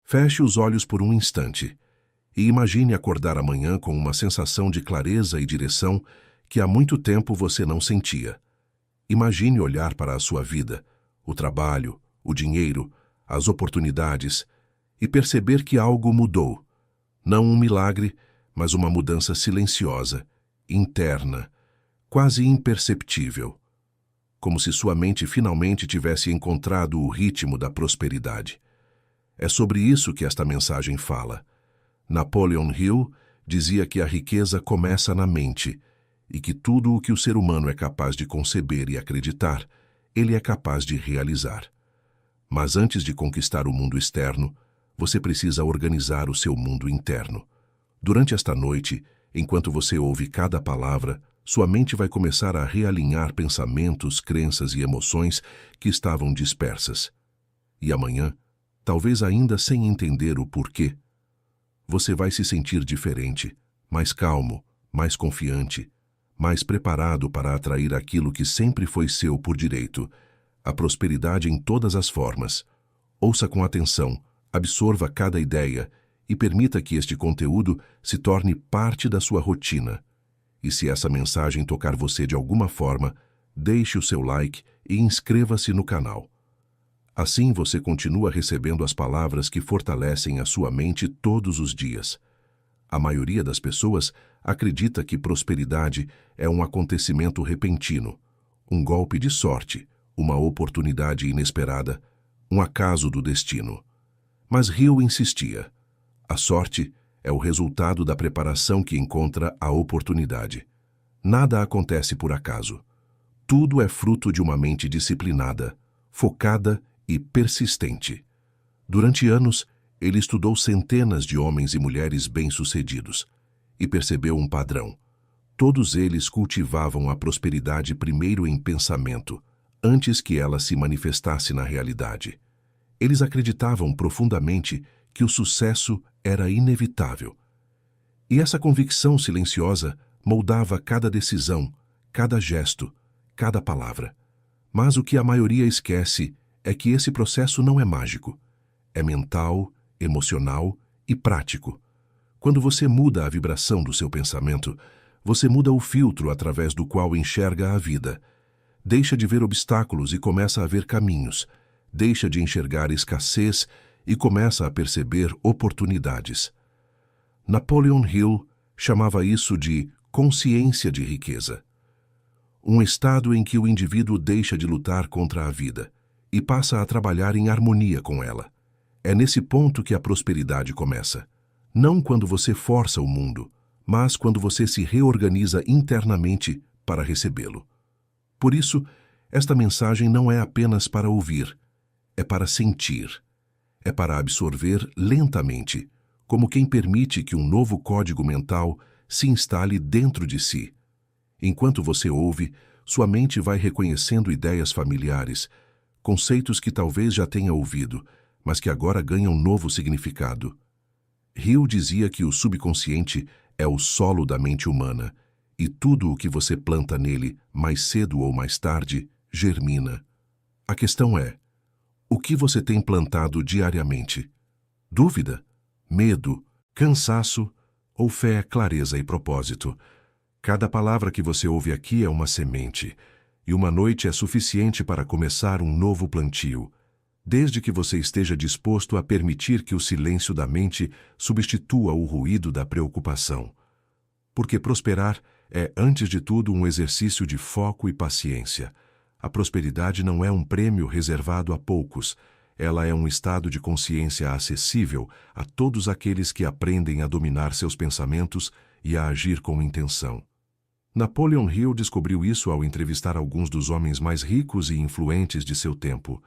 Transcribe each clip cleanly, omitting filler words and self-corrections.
Feche os olhos por um instante e imagine acordar amanhã com uma sensação de clareza e direção que há muito tempo você não sentia. Imagine olhar para a sua vida, o trabalho, o dinheiro, as oportunidades e perceber que algo mudou. Não um milagre, mas uma mudança silenciosa, interna, quase imperceptível. Como se sua mente finalmente tivesse encontrado o ritmo da prosperidade. É sobre isso que esta mensagem fala. Napoleon Hill dizia que a riqueza começa na mente e que tudo o que o ser humano é capaz de conceber e acreditar, ele é capaz de realizar. Mas antes de conquistar o mundo externo, você precisa organizar o seu mundo interno. Durante esta noite, enquanto você ouve cada palavra, sua mente vai começar a realinhar pensamentos, crenças e emoções que estavam dispersas. E amanhã, talvez ainda sem entender o porquê, você vai se sentir diferente, mais calmo, mais confiante, mais preparado para atrair aquilo que sempre foi seu por direito, a prosperidade em todas as formas. Ouça com atenção, absorva cada ideia e permita que este conteúdo se torne parte da sua rotina. E se essa mensagem tocar você de alguma forma, deixe o seu like e inscreva-se no canal. Assim você continua recebendo as palavras que fortalecem a sua mente todos os dias. A maioria das pessoas acredita que prosperidade é um acontecimento repentino, um golpe de sorte, uma oportunidade inesperada, um acaso do destino. Mas Hill insistia. A sorte é o resultado da preparação que encontra a oportunidade. Nada acontece por acaso. Tudo é fruto de uma mente disciplinada, focada e persistente. Durante anos, ele estudou centenas de homens e mulheres bem-sucedidos e percebeu um padrão. Todos eles cultivavam a prosperidade primeiro em pensamento, antes que ela se manifestasse na realidade. Eles acreditavam profundamente que o sucesso era inevitável. E essa convicção silenciosa moldava cada decisão, cada gesto, cada palavra. Mas o que a maioria esquece é que esse processo não é mágico. É mental, emocional e prático. Quando você muda a vibração do seu pensamento, você muda o filtro através do qual enxerga a vida. Deixa de ver obstáculos e começa a ver caminhos. Deixa de enxergar escassez e começa a perceber oportunidades. Napoleon Hill chamava isso de consciência de riqueza. Um estado em que o indivíduo deixa de lutar contra a vida e passa a trabalhar em harmonia com ela. É nesse ponto que a prosperidade começa. Não quando você força o mundo, mas quando você se reorganiza internamente para recebê-lo. Por isso, esta mensagem não é apenas para ouvir, é para sentir. É para absorver lentamente, como quem permite que um novo código mental se instale dentro de si. Enquanto você ouve, sua mente vai reconhecendo ideias familiares, conceitos que talvez já tenha ouvido, mas que agora ganham novo significado. Hill dizia que o subconsciente é o solo da mente humana, e tudo o que você planta nele, mais cedo ou mais tarde, germina. A questão é, o que você tem plantado diariamente? Dúvida? Medo? Cansaço? Ou fé, clareza e propósito? Cada palavra que você ouve aqui é uma semente, e uma noite é suficiente para começar um novo plantio, desde que você esteja disposto a permitir que o silêncio da mente substitua o ruído da preocupação. Porque prosperar é, antes de tudo, um exercício de foco e paciência. A prosperidade não é um prêmio reservado a poucos, ela é um estado de consciência acessível a todos aqueles que aprendem a dominar seus pensamentos e a agir com intenção. Napoleon Hill descobriu isso ao entrevistar alguns dos homens mais ricos e influentes de seu tempo.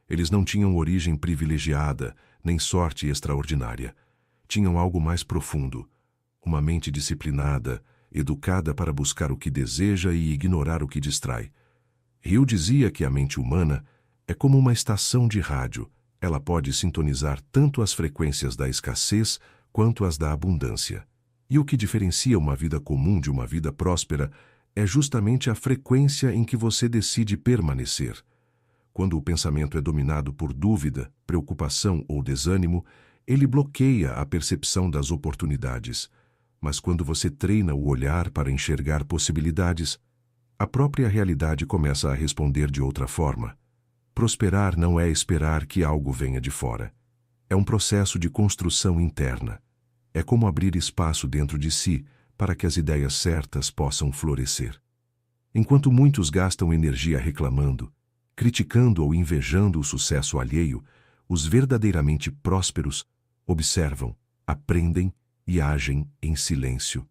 Eles não tinham origem privilegiada, nem sorte extraordinária. Tinham algo mais profundo, uma mente disciplinada, educada para buscar o que deseja e ignorar o que distrai. Hill dizia que a mente humana é como uma estação de rádio. Ela pode sintonizar tanto as frequências da escassez quanto as da abundância. E o que diferencia uma vida comum de uma vida próspera é justamente a frequência em que você decide permanecer. Quando o pensamento é dominado por dúvida, preocupação ou desânimo, Ele bloqueia a percepção das oportunidades, mas quando você treina o olhar para enxergar possibilidades, a própria realidade começa a responder de outra forma. Prosperar não é esperar que algo venha de fora. É um processo de construção interna. É como abrir espaço dentro de si para que as ideias certas possam florescer. Enquanto muitos gastam energia reclamando, criticando ou invejando o sucesso alheio, os verdadeiramente prósperos observam, aprendem e agem em silêncio.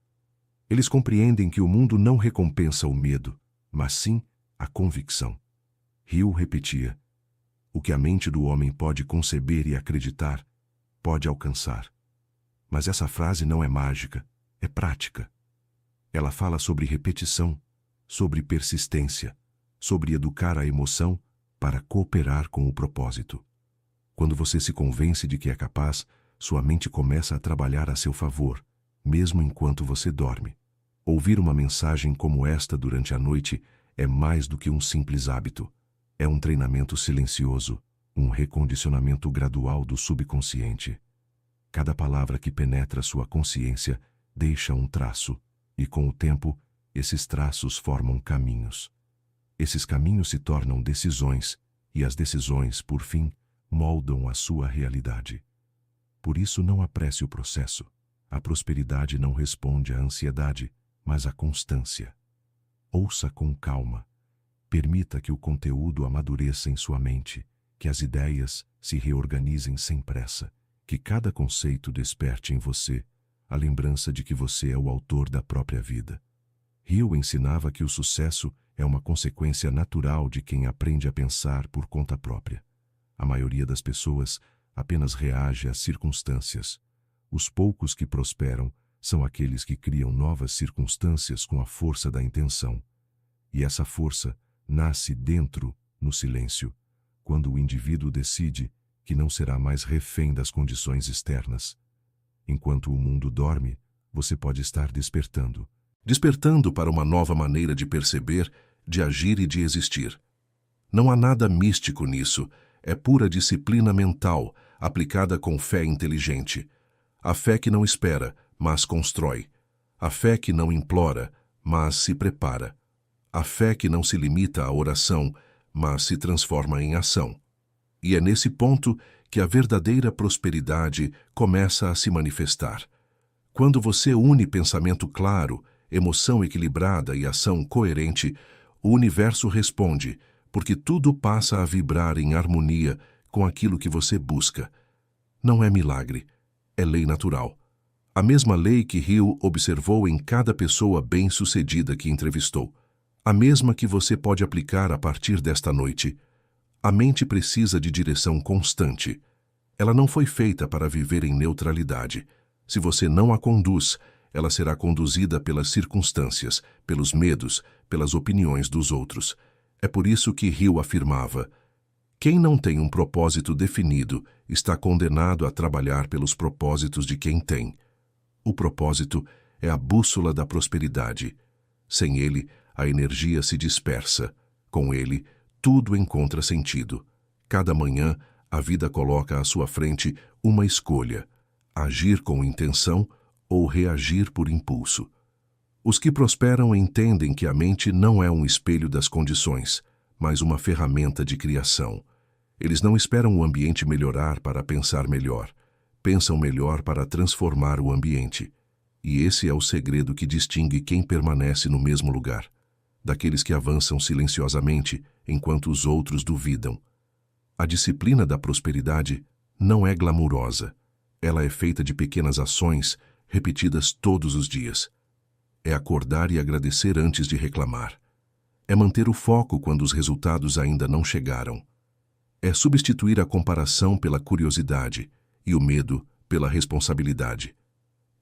Eles compreendem que o mundo não recompensa o medo, mas sim a convicção. Hill repetia: o que a mente do homem pode conceber e acreditar, pode alcançar. Mas essa frase não é mágica, é prática. Ela fala sobre repetição, sobre persistência, sobre educar a emoção para cooperar com o propósito. Quando você se convence de que é capaz, sua mente começa a trabalhar a seu favor, mesmo enquanto você dorme. Ouvir uma mensagem como esta durante a noite é mais do que um simples hábito. É um treinamento silencioso, um recondicionamento gradual do subconsciente. Cada palavra que penetra sua consciência deixa um traço, e com o tempo, esses traços formam caminhos. Esses caminhos se tornam decisões, e as decisões, por fim, moldam a sua realidade. Por isso, não apresse o processo. A prosperidade não responde à ansiedade, mas à constância. Ouça com calma. Permita que o conteúdo amadureça em sua mente, que as ideias se reorganizem sem pressa, que cada conceito desperte em você a lembrança de que você é o autor da própria vida. Hill ensinava que o sucesso é uma consequência natural de quem aprende a pensar por conta própria. A maioria das pessoas apenas reage às circunstâncias. Os poucos que prosperam são aqueles que criam novas circunstâncias com a força da intenção. E essa força nasce dentro, no silêncio, quando o indivíduo decide que não será mais refém das condições externas. Enquanto o mundo dorme, você pode estar despertando. Despertando para uma nova maneira de perceber, de agir e de existir. Não há nada místico nisso, é pura disciplina mental, aplicada com fé inteligente. A fé que não espera, mas constrói. A fé que não implora, mas se prepara. A fé que não se limita à oração, mas se transforma em ação. E é nesse ponto que a verdadeira prosperidade começa a se manifestar. Quando você une pensamento claro, emoção equilibrada e ação coerente, o universo responde, porque tudo passa a vibrar em harmonia com aquilo que você busca. Não é milagre, é lei natural. A mesma lei que Hill observou em cada pessoa bem-sucedida que entrevistou. A mesma que você pode aplicar a partir desta noite. A mente precisa de direção constante. Ela não foi feita para viver em neutralidade. Se você não a conduz, ela será conduzida pelas circunstâncias, pelos medos, pelas opiniões dos outros. É por isso que Hill afirmava: quem não tem um propósito definido está condenado a trabalhar pelos propósitos de quem tem. O propósito é a bússola da prosperidade. Sem ele, a energia se dispersa. Com ele, tudo encontra sentido. Cada manhã, a vida coloca à sua frente uma escolha: agir com intenção ou reagir por impulso. Os que prosperam entendem que a mente não é um espelho das condições, mas uma ferramenta de criação. Eles não esperam o ambiente melhorar para pensar melhor. Pensam melhor para transformar o ambiente. E esse é o segredo que distingue quem permanece no mesmo lugar, daqueles que avançam silenciosamente enquanto os outros duvidam. A disciplina da prosperidade não é glamurosa. Ela é feita de pequenas ações repetidas todos os dias. É acordar e agradecer antes de reclamar. É manter o foco quando os resultados ainda não chegaram. É substituir a comparação pela curiosidade e o medo pela responsabilidade.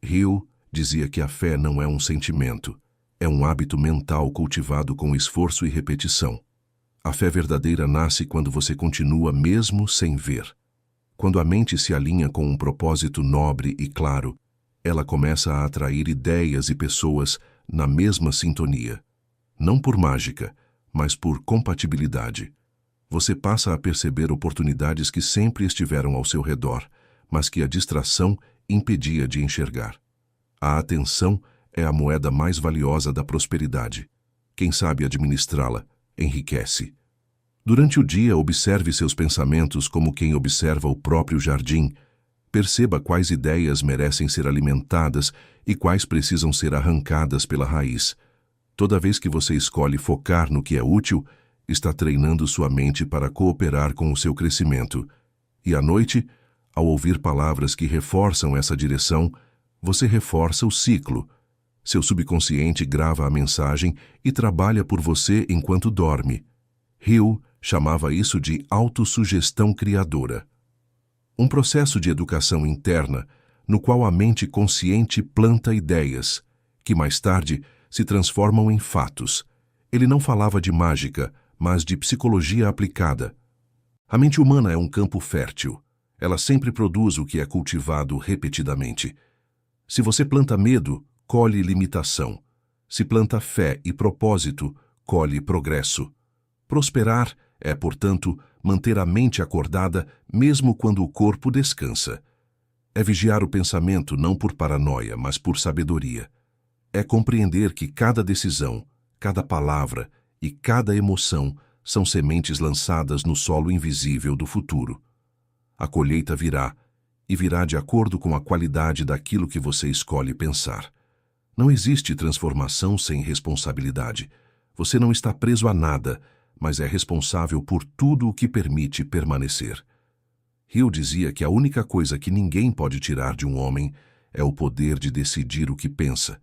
Hill dizia que a fé não é um sentimento, é um hábito mental cultivado com esforço e repetição. A fé verdadeira nasce quando você continua mesmo sem ver. Quando a mente se alinha com um propósito nobre e claro, ela começa a atrair ideias e pessoas na mesma sintonia. Não por mágica, mas por compatibilidade. Você passa a perceber oportunidades que sempre estiveram ao seu redor, mas que a distração impedia de enxergar. A atenção é a moeda mais valiosa da prosperidade. Quem sabe administrá-la, enriquece. Durante o dia, observe seus pensamentos como quem observa o próprio jardim. Perceba quais ideias merecem ser alimentadas e quais precisam ser arrancadas pela raiz. Toda vez que você escolhe focar no que é útil, está treinando sua mente para cooperar com o seu crescimento. E à noite, ao ouvir palavras que reforçam essa direção, você reforça o ciclo. Seu subconsciente grava a mensagem e trabalha por você enquanto dorme. Hill chamava isso de autossugestão criadora. Um processo de educação interna no qual a mente consciente planta ideias, que mais tarde se transformam em fatos. Ele não falava de mágica, mas de psicologia aplicada. A mente humana é um campo fértil. Ela sempre produz o que é cultivado repetidamente. Se você planta medo, colhe limitação. Se planta fé e propósito, colhe progresso. Prosperar é, portanto, manter a mente acordada mesmo quando o corpo descansa. É vigiar o pensamento não por paranoia, mas por sabedoria. É compreender que cada decisão, cada palavra e cada emoção são sementes lançadas no solo invisível do futuro. A colheita virá, e virá de acordo com a qualidade daquilo que você escolhe pensar. Não existe transformação sem responsabilidade. Você não está preso a nada, mas é responsável por tudo o que permite permanecer. Hill dizia que a única coisa que ninguém pode tirar de um homem é o poder de decidir o que pensa,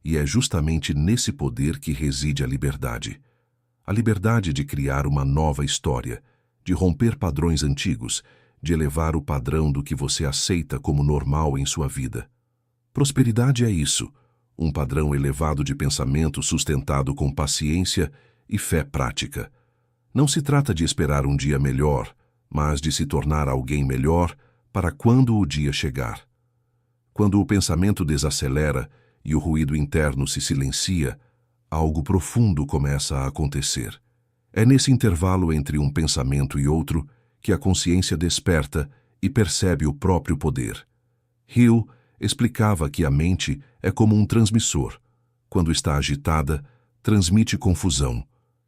e é justamente nesse poder que reside a liberdade. A liberdade de criar uma nova história, de romper padrões antigos, de elevar o padrão do que você aceita como normal em sua vida. Prosperidade é isso, um padrão elevado de pensamento sustentado com paciência e fé prática. Não se trata de esperar um dia melhor, mas de se tornar alguém melhor para quando o dia chegar. Quando o pensamento desacelera e o ruído interno se silencia, algo profundo começa a acontecer. É nesse intervalo entre um pensamento e outro que a consciência desperta e percebe o próprio poder. Hill explicava que a mente é como um transmissor. Quando está agitada, transmite confusão.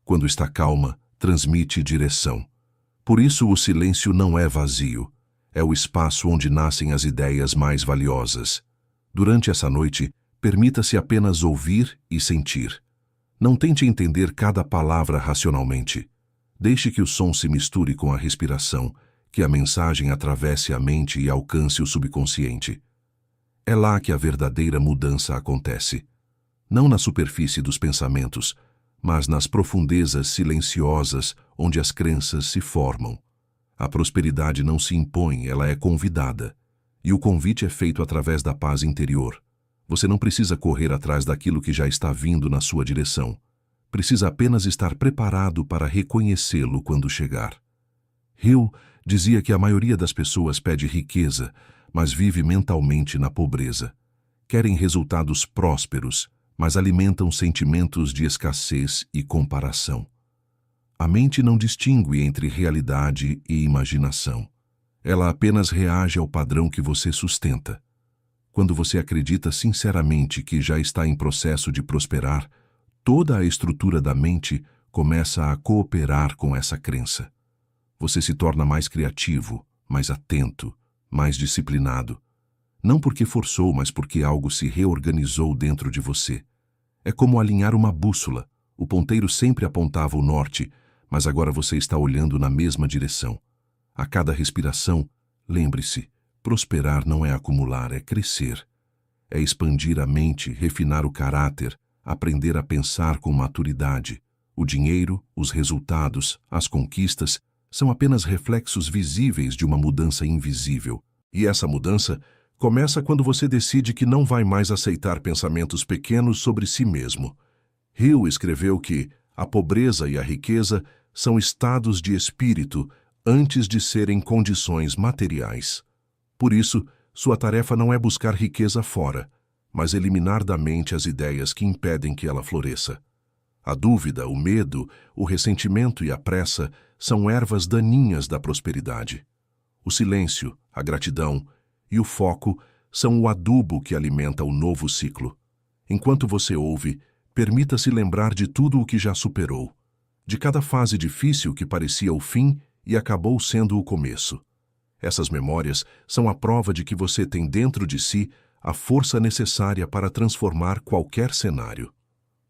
Quando está calma, transmite direção. Por isso o silêncio não é vazio. É o espaço onde nascem as ideias mais valiosas. Durante essa noite, permita-se apenas ouvir e sentir. Não tente entender cada palavra racionalmente. Deixe que o som se misture com a respiração, que a mensagem atravesse a mente e alcance o subconsciente. É lá que a verdadeira mudança acontece. Não na superfície dos pensamentos, mas nas profundezas silenciosas onde as crenças se formam. A prosperidade não se impõe, ela é convidada. E o convite é feito através da paz interior. Você não precisa correr atrás daquilo que já está vindo na sua direção. Precisa apenas estar preparado para reconhecê-lo quando chegar. Hill dizia que a maioria das pessoas pede riqueza, mas vive mentalmente na pobreza. Querem resultados prósperos, mas alimentam sentimentos de escassez e comparação. A mente não distingue entre realidade e imaginação. Ela apenas reage ao padrão que você sustenta. Quando você acredita sinceramente que já está em processo de prosperar, toda a estrutura da mente começa a cooperar com essa crença. Você se torna mais criativo, mais atento, mais disciplinado. Não porque forçou, mas porque algo se reorganizou dentro de você. É como alinhar uma bússola. O ponteiro sempre apontava o norte, mas agora você está olhando na mesma direção. A cada respiração, lembre-se, prosperar não é acumular, é crescer. É expandir a mente, refinar o caráter, aprender a pensar com maturidade. O dinheiro, os resultados, as conquistas são apenas reflexos visíveis de uma mudança invisível. E essa mudança começa quando você decide que não vai mais aceitar pensamentos pequenos sobre si mesmo. Hill escreveu que a pobreza e a riqueza são estados de espírito antes de serem condições materiais. Por isso, sua tarefa não é buscar riqueza fora, mas eliminar da mente as ideias que impedem que ela floresça. A dúvida, o medo, o ressentimento e a pressa são ervas daninhas da prosperidade. O silêncio, a gratidão e o foco são o adubo que alimenta o novo ciclo. Enquanto você ouve, permita-se lembrar de tudo o que já superou, de cada fase difícil que parecia o fim e acabou sendo o começo. Essas memórias são a prova de que você tem dentro de si a força necessária para transformar qualquer cenário.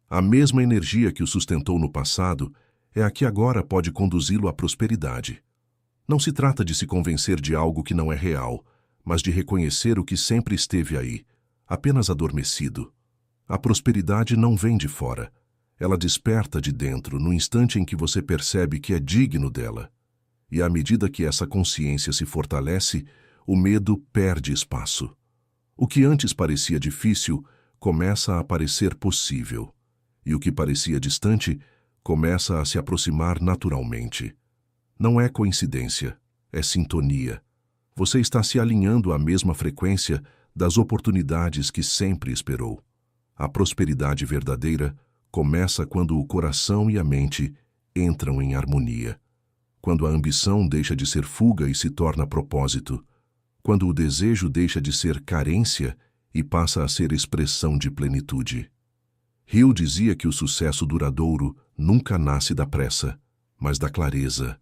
A mesma energia que o sustentou no passado é a que agora pode conduzi-lo à prosperidade. Não se trata de se convencer de algo que não é real, mas de reconhecer o que sempre esteve aí, apenas adormecido. A prosperidade não vem de fora. Ela desperta de dentro no instante em que você percebe que é digno dela. E à medida que essa consciência se fortalece, o medo perde espaço. O que antes parecia difícil começa a parecer possível. E o que parecia distante começa a se aproximar naturalmente. Não é coincidência, é sintonia. Você está se alinhando à mesma frequência das oportunidades que sempre esperou. A prosperidade verdadeira começa quando o coração e a mente entram em harmonia. Quando a ambição deixa de ser fuga e se torna propósito. Quando o desejo deixa de ser carência e passa a ser expressão de plenitude. Hill dizia que o sucesso duradouro nunca nasce da pressa, mas da clareza.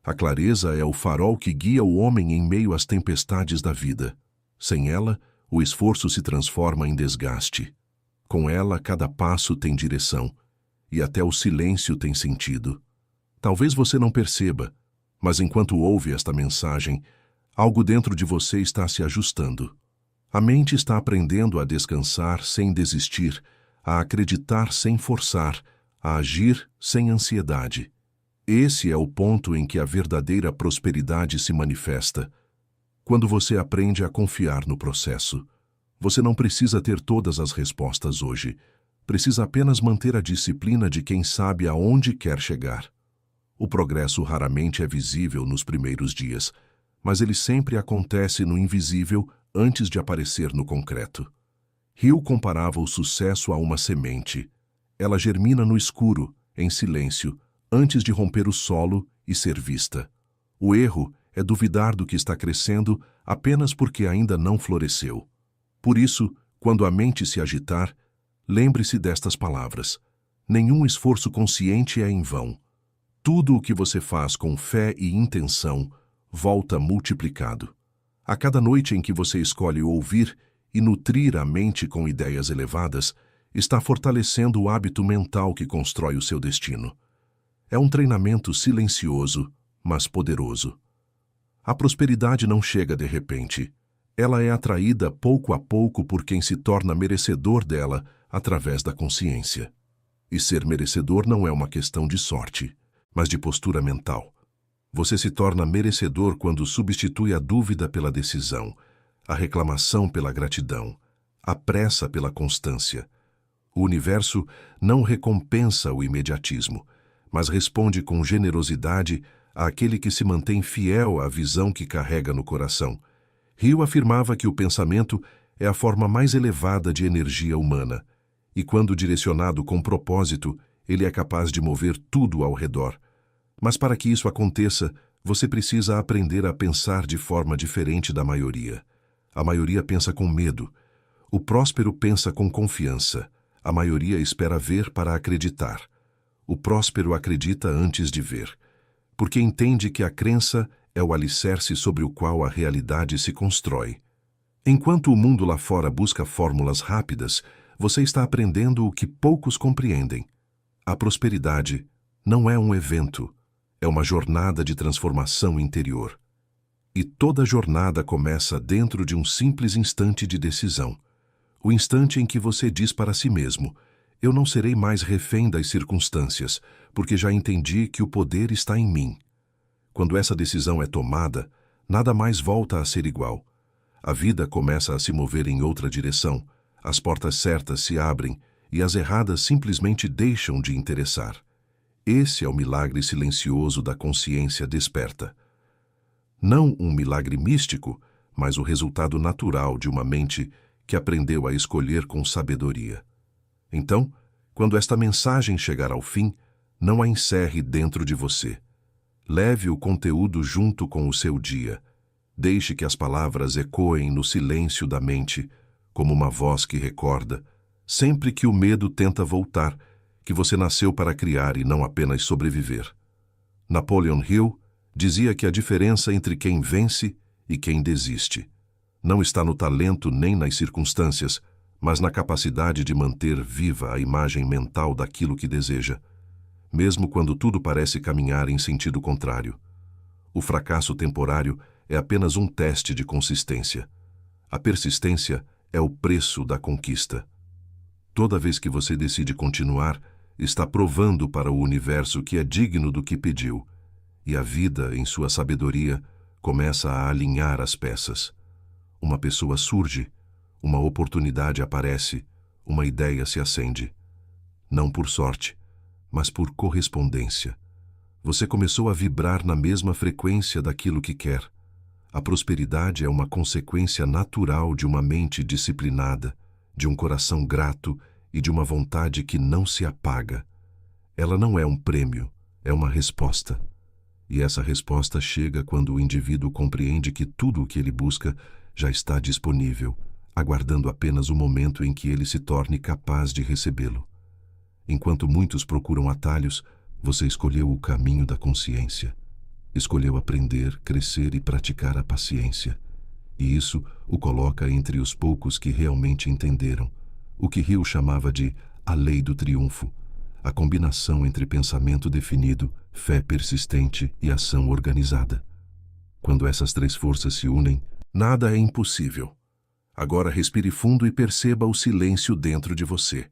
A clareza é o farol que guia o homem em meio às tempestades da vida. Sem ela, o esforço se transforma em desgaste. Com ela, cada passo tem direção, e até o silêncio tem sentido. Talvez você não perceba, mas enquanto ouve esta mensagem, algo dentro de você está se ajustando. A mente está aprendendo a descansar sem desistir, a acreditar sem forçar, a agir sem ansiedade. Esse é o ponto em que a verdadeira prosperidade se manifesta. Quando você aprende a confiar no processo. Você não precisa ter todas as respostas hoje. Precisa apenas manter a disciplina de quem sabe aonde quer chegar. O progresso raramente é visível nos primeiros dias, mas ele sempre acontece no invisível antes de aparecer no concreto. Hill comparava o sucesso a uma semente. Ela germina no escuro, em silêncio, antes de romper o solo e ser vista. O erro é duvidar do que está crescendo apenas porque ainda não floresceu. Por isso, quando a mente se agitar, lembre-se destas palavras. Nenhum esforço consciente é em vão. Tudo o que você faz com fé e intenção volta multiplicado. A cada noite em que você escolhe ouvir e nutrir a mente com ideias elevadas, está fortalecendo o hábito mental que constrói o seu destino. É um treinamento silencioso, mas poderoso. A prosperidade não chega de repente. Ela é atraída pouco a pouco por quem se torna merecedor dela através da consciência. E ser merecedor não é uma questão de sorte, mas de postura mental. Você se torna merecedor quando substitui a dúvida pela decisão, a reclamação pela gratidão, a pressa pela constância. O universo não recompensa o imediatismo, mas responde com generosidade àquele que se mantém fiel à visão que carrega no coração. Hill afirmava que o pensamento é a forma mais elevada de energia humana, e quando direcionado com propósito, ele é capaz de mover tudo ao redor. Mas para que isso aconteça, você precisa aprender a pensar de forma diferente da maioria. A maioria pensa com medo. O próspero pensa com confiança. A maioria espera ver para acreditar. O próspero acredita antes de ver, porque entende que a crença é o alicerce sobre o qual a realidade se constrói. Enquanto o mundo lá fora busca fórmulas rápidas, você está aprendendo o que poucos compreendem. A prosperidade não é um evento, é uma jornada de transformação interior. E toda jornada começa dentro de um simples instante de decisão. O instante em que você diz para si mesmo: eu não serei mais refém das circunstâncias, porque já entendi que o poder está em mim. Quando essa decisão é tomada, nada mais volta a ser igual. A vida começa a se mover em outra direção, as portas certas se abrem e as erradas simplesmente deixam de interessar. Esse é o milagre silencioso da consciência desperta. Não um milagre místico, mas o resultado natural de uma mente que aprendeu a escolher com sabedoria. Então, quando esta mensagem chegar ao fim, não a encerre dentro de você. Leve o conteúdo junto com o seu dia, Deixe que as palavras ecoem no silêncio da mente, como uma voz que recorda, sempre que o medo tenta voltar, que você nasceu para criar e não apenas sobreviver. Napoleon Hill dizia que a diferença entre quem vence e quem desiste não está no talento nem nas circunstâncias, mas na capacidade de manter viva a imagem mental daquilo que deseja, mesmo quando tudo parece caminhar em sentido contrário. O fracasso temporário é apenas um teste de consistência. A persistência é o preço da conquista. Toda vez que você decide continuar, está provando para o universo que é digno do que pediu, e a vida, em sua sabedoria, começa a alinhar as peças. Uma pessoa surge, uma oportunidade aparece, uma ideia se acende. Não por sorte, mas por correspondência. Você começou a vibrar na mesma frequência daquilo que quer. A prosperidade é uma consequência natural de uma mente disciplinada, de um coração grato e de uma vontade que não se apaga. Ela não é um prêmio, é uma resposta. E essa resposta chega quando o indivíduo compreende que tudo o que ele busca já está disponível, aguardando apenas o momento em que ele se torne capaz de recebê-lo. Enquanto muitos procuram atalhos, você escolheu o caminho da consciência. Escolheu aprender, crescer e praticar a paciência. E isso o coloca entre os poucos que realmente entenderam, o que Hill chamava de a lei do triunfo, a combinação entre pensamento definido, fé persistente e ação organizada. Quando essas três forças se unem, nada é impossível. Agora respire fundo e perceba o silêncio dentro de você.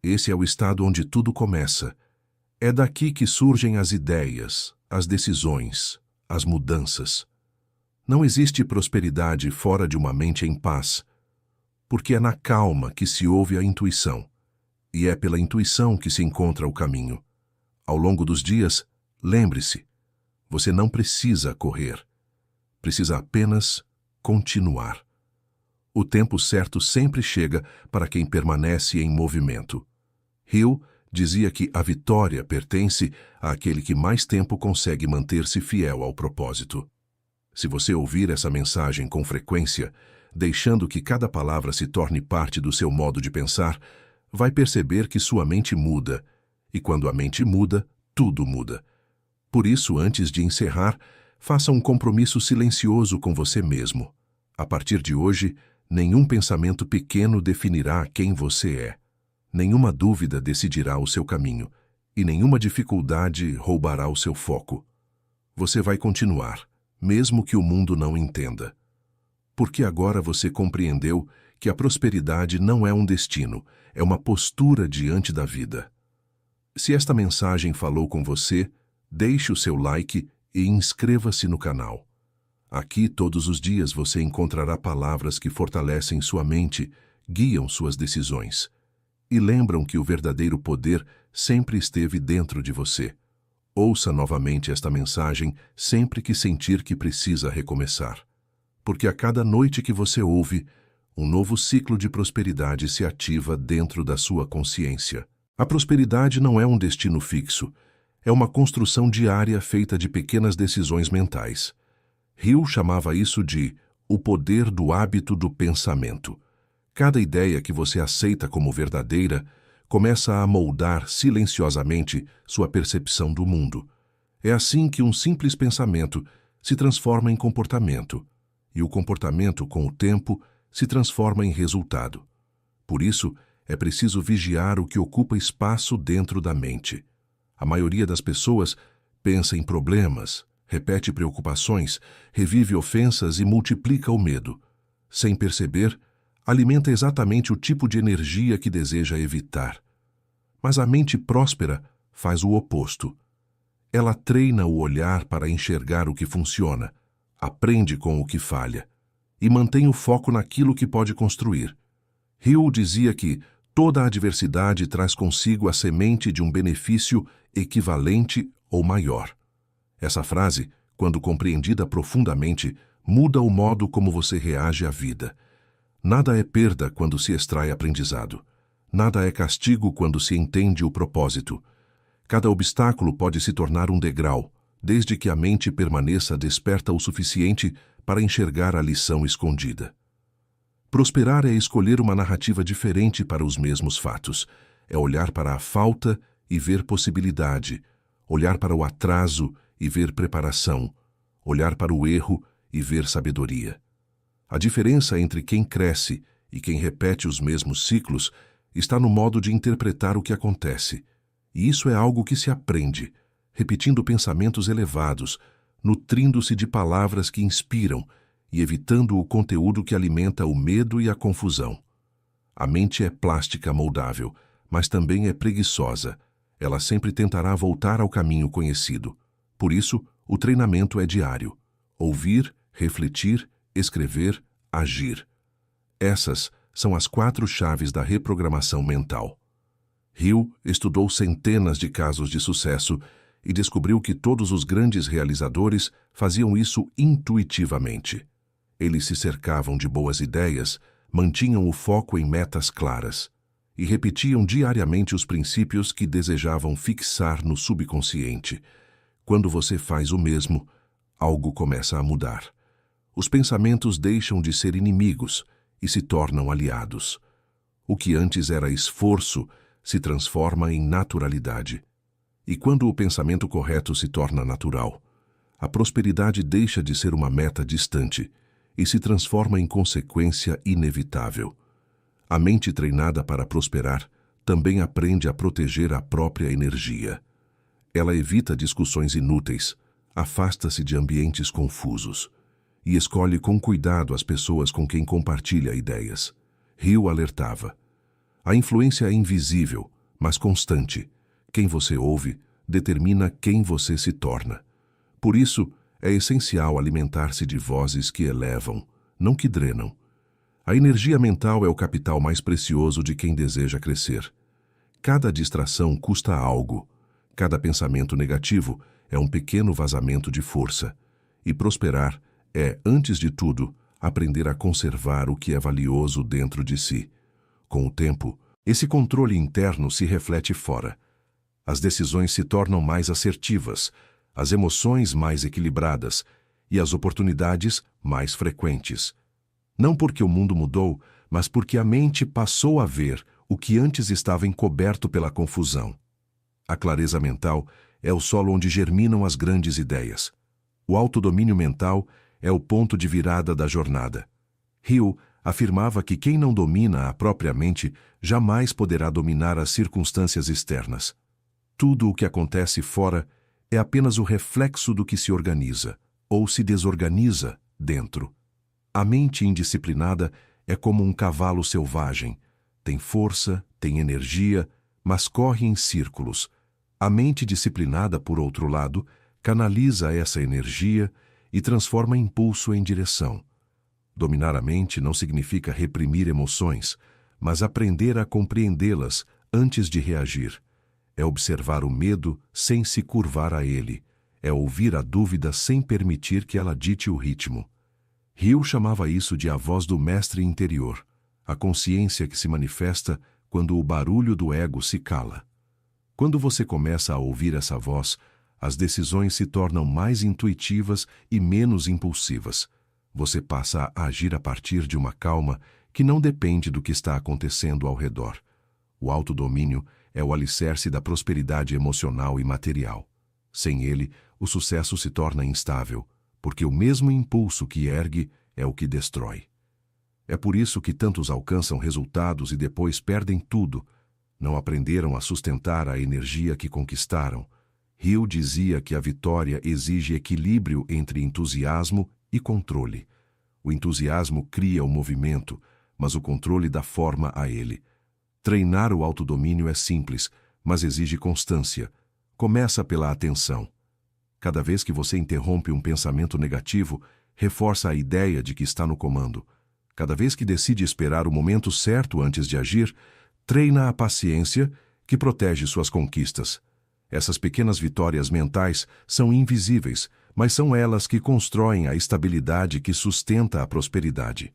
Esse é o estado onde tudo começa. É daqui que surgem as ideias, as decisões, as mudanças. Não existe prosperidade fora de uma mente em paz, porque é na calma que se ouve a intuição, e é pela intuição que se encontra o caminho. Ao longo dos dias, lembre-se, você não precisa correr, precisa apenas continuar. O tempo certo sempre chega para quem permanece em movimento. Hill dizia que a vitória pertence àquele que mais tempo consegue manter-se fiel ao propósito. Se você ouvir essa mensagem com frequência, deixando que cada palavra se torne parte do seu modo de pensar, vai perceber que sua mente muda, e quando a mente muda, tudo muda. Por isso, antes de encerrar, faça um compromisso silencioso com você mesmo. A partir de hoje, nenhum pensamento pequeno definirá quem você é. Nenhuma dúvida decidirá o seu caminho, e nenhuma dificuldade roubará o seu foco. Você vai continuar, mesmo que o mundo não entenda. Porque agora você compreendeu que a prosperidade não é um destino, é uma postura diante da vida. Se esta mensagem falou com você, deixe o seu like e inscreva-se no canal. Aqui, todos os dias, você encontrará palavras que fortalecem sua mente, guiam suas decisões e lembram que o verdadeiro poder sempre esteve dentro de você. Ouça novamente esta mensagem sempre que sentir que precisa recomeçar. Porque a cada noite que você ouve, um novo ciclo de prosperidade se ativa dentro da sua consciência. A prosperidade não é um destino fixo, é uma construção diária feita de pequenas decisões mentais. Hill chamava isso de o poder do hábito do pensamento. Cada ideia que você aceita como verdadeira começa a moldar silenciosamente sua percepção do mundo. É assim que um simples pensamento se transforma em comportamento, e o comportamento, com o tempo, se transforma em resultado. Por isso, é preciso vigiar o que ocupa espaço dentro da mente. A maioria das pessoas pensa em problemas, repete preocupações, revive ofensas e multiplica o medo. Sem perceber, alimenta exatamente o tipo de energia que deseja evitar. Mas a mente próspera faz o oposto. Ela treina o olhar para enxergar o que funciona, aprende com o que falha e mantém o foco naquilo que pode construir. Hill dizia que toda adversidade traz consigo a semente de um benefício equivalente ou maior. Essa frase, quando compreendida profundamente, muda o modo como você reage à vida. Nada é perda quando se extrai aprendizado. Nada é castigo quando se entende o propósito. Cada obstáculo pode se tornar um degrau, desde que a mente permaneça desperta o suficiente para enxergar a lição escondida. Prosperar é escolher uma narrativa diferente para os mesmos fatos. É olhar para a falta e ver possibilidade, olhar para o atraso e ver preparação, olhar para o erro e ver sabedoria. A diferença entre quem cresce e quem repete os mesmos ciclos está no modo de interpretar o que acontece. E isso é algo que se aprende, repetindo pensamentos elevados, nutrindo-se de palavras que inspiram e evitando o conteúdo que alimenta o medo e a confusão. A mente é plástica moldável, mas também é preguiçosa. Ela sempre tentará voltar ao caminho conhecido. Por isso, o treinamento é diário. Ouvir, refletir, escrever, agir. Essas são as 4 chaves da reprogramação mental. Hill estudou centenas de casos de sucesso e descobriu que todos os grandes realizadores faziam isso intuitivamente. Eles se cercavam de boas ideias, mantinham o foco em metas claras e repetiam diariamente os princípios que desejavam fixar no subconsciente. Quando você faz o mesmo, algo começa a mudar. Os pensamentos deixam de ser inimigos e se tornam aliados. O que antes era esforço se transforma em naturalidade. E quando o pensamento correto se torna natural, a prosperidade deixa de ser uma meta distante e se transforma em consequência inevitável. A mente treinada para prosperar também aprende a proteger a própria energia. Ela evita discussões inúteis, afasta-se de ambientes confusos e escolhe com cuidado as pessoas com quem compartilha ideias. Hill alertava: a influência é invisível, mas constante. Quem você ouve determina quem você se torna. Por isso, é essencial alimentar-se de vozes que elevam, não que drenam. A energia mental é o capital mais precioso de quem deseja crescer. Cada distração custa algo. Cada pensamento negativo é um pequeno vazamento de força. E prosperar é, antes de tudo, aprender a conservar o que é valioso dentro de si. Com o tempo, esse controle interno se reflete fora. As decisões se tornam mais assertivas, as emoções mais equilibradas e as oportunidades mais frequentes. Não porque o mundo mudou, mas porque a mente passou a ver o que antes estava encoberto pela confusão. A clareza mental é o solo onde germinam as grandes ideias. O autodomínio mental é o ponto de virada da jornada. Hill afirmava que quem não domina a própria mente jamais poderá dominar as circunstâncias externas. Tudo o que acontece fora é apenas o reflexo do que se organiza, ou se desorganiza, dentro. A mente indisciplinada é como um cavalo selvagem. Tem força, tem energia, mas corre em círculos. A mente disciplinada, por outro lado, canaliza essa energia e transforma impulso em direção. Dominar a mente não significa reprimir emoções, mas aprender a compreendê-las antes de reagir. É observar o medo sem se curvar a ele. É ouvir a dúvida sem permitir que ela dite o ritmo. Hill chamava isso de a voz do mestre interior, a consciência que se manifesta quando o barulho do ego se cala. Quando você começa a ouvir essa voz, as decisões se tornam mais intuitivas e menos impulsivas. Você passa a agir a partir de uma calma que não depende do que está acontecendo ao redor. O autodomínio é o alicerce da prosperidade emocional e material. Sem ele, o sucesso se torna instável, porque o mesmo impulso que ergue é o que destrói. É por isso que tantos alcançam resultados e depois perdem tudo. Não aprenderam a sustentar a energia que conquistaram. Hill dizia que a vitória exige equilíbrio entre entusiasmo e controle. O entusiasmo cria o movimento, mas o controle dá forma a ele. Treinar o autodomínio é simples, mas exige constância. Começa pela atenção. Cada vez que você interrompe um pensamento negativo, reforça a ideia de que está no comando. Cada vez que decide esperar o momento certo antes de agir, treina a paciência, que protege suas conquistas. Essas pequenas vitórias mentais são invisíveis, mas são elas que constroem a estabilidade que sustenta a prosperidade.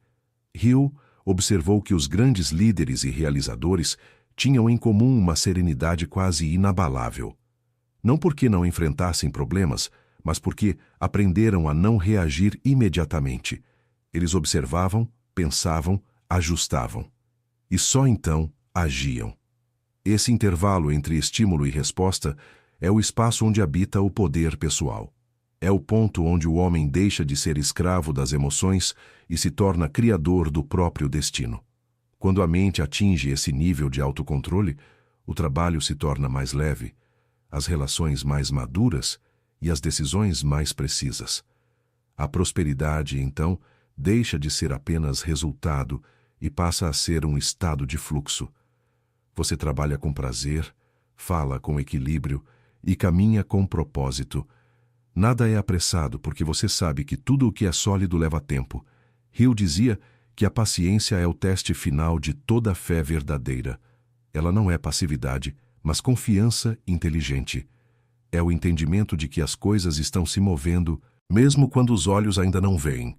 Hill observou que os grandes líderes e realizadores tinham em comum uma serenidade quase inabalável. Não porque não enfrentassem problemas, mas porque aprenderam a não reagir imediatamente. Eles observavam, pensavam, ajustavam. E só então agiam. Esse intervalo entre estímulo e resposta é o espaço onde habita o poder pessoal. É o ponto onde o homem deixa de ser escravo das emoções e se torna criador do próprio destino. Quando a mente atinge esse nível de autocontrole, o trabalho se torna mais leve, as relações mais maduras e as decisões mais precisas. A prosperidade, então, deixa de ser apenas resultado e passa a ser um estado de fluxo. Você trabalha com prazer, fala com equilíbrio e caminha com propósito. Nada é apressado porque você sabe que tudo o que é sólido leva tempo. Hill dizia que a paciência é o teste final de toda fé verdadeira. Ela não é passividade, mas confiança inteligente. É o entendimento de que as coisas estão se movendo, mesmo quando os olhos ainda não veem.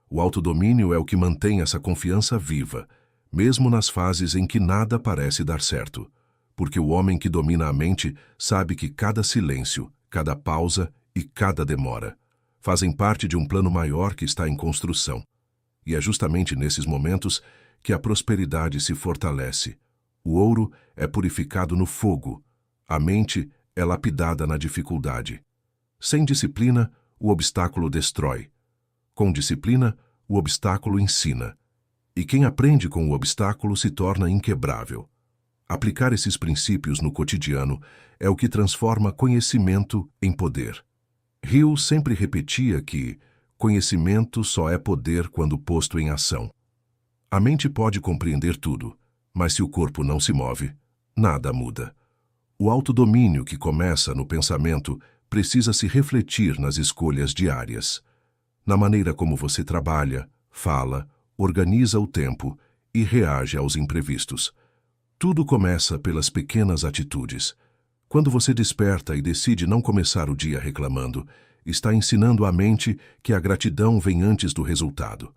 O autodomínio é o que mantém essa confiança viva, mesmo nas fases em que nada parece dar certo. Porque o homem que domina a mente sabe que cada silêncio, cada pausa e cada demora fazem parte de um plano maior que está em construção. E é justamente nesses momentos que a prosperidade se fortalece. O ouro é purificado no fogo. A mente é lapidada na dificuldade. Sem disciplina, o obstáculo destrói. Com disciplina, o obstáculo ensina. E quem aprende com o obstáculo se torna inquebrável. Aplicar esses princípios no cotidiano é o que transforma conhecimento em poder. Hill sempre repetia que conhecimento só é poder quando posto em ação. A mente pode compreender tudo, mas se o corpo não se move, nada muda. O autodomínio que começa no pensamento precisa se refletir nas escolhas diárias, na maneira como você trabalha, fala, organiza o tempo e reage aos imprevistos. Tudo começa pelas pequenas atitudes. Quando você desperta e decide não começar o dia reclamando, está ensinando à mente que a gratidão vem antes do resultado.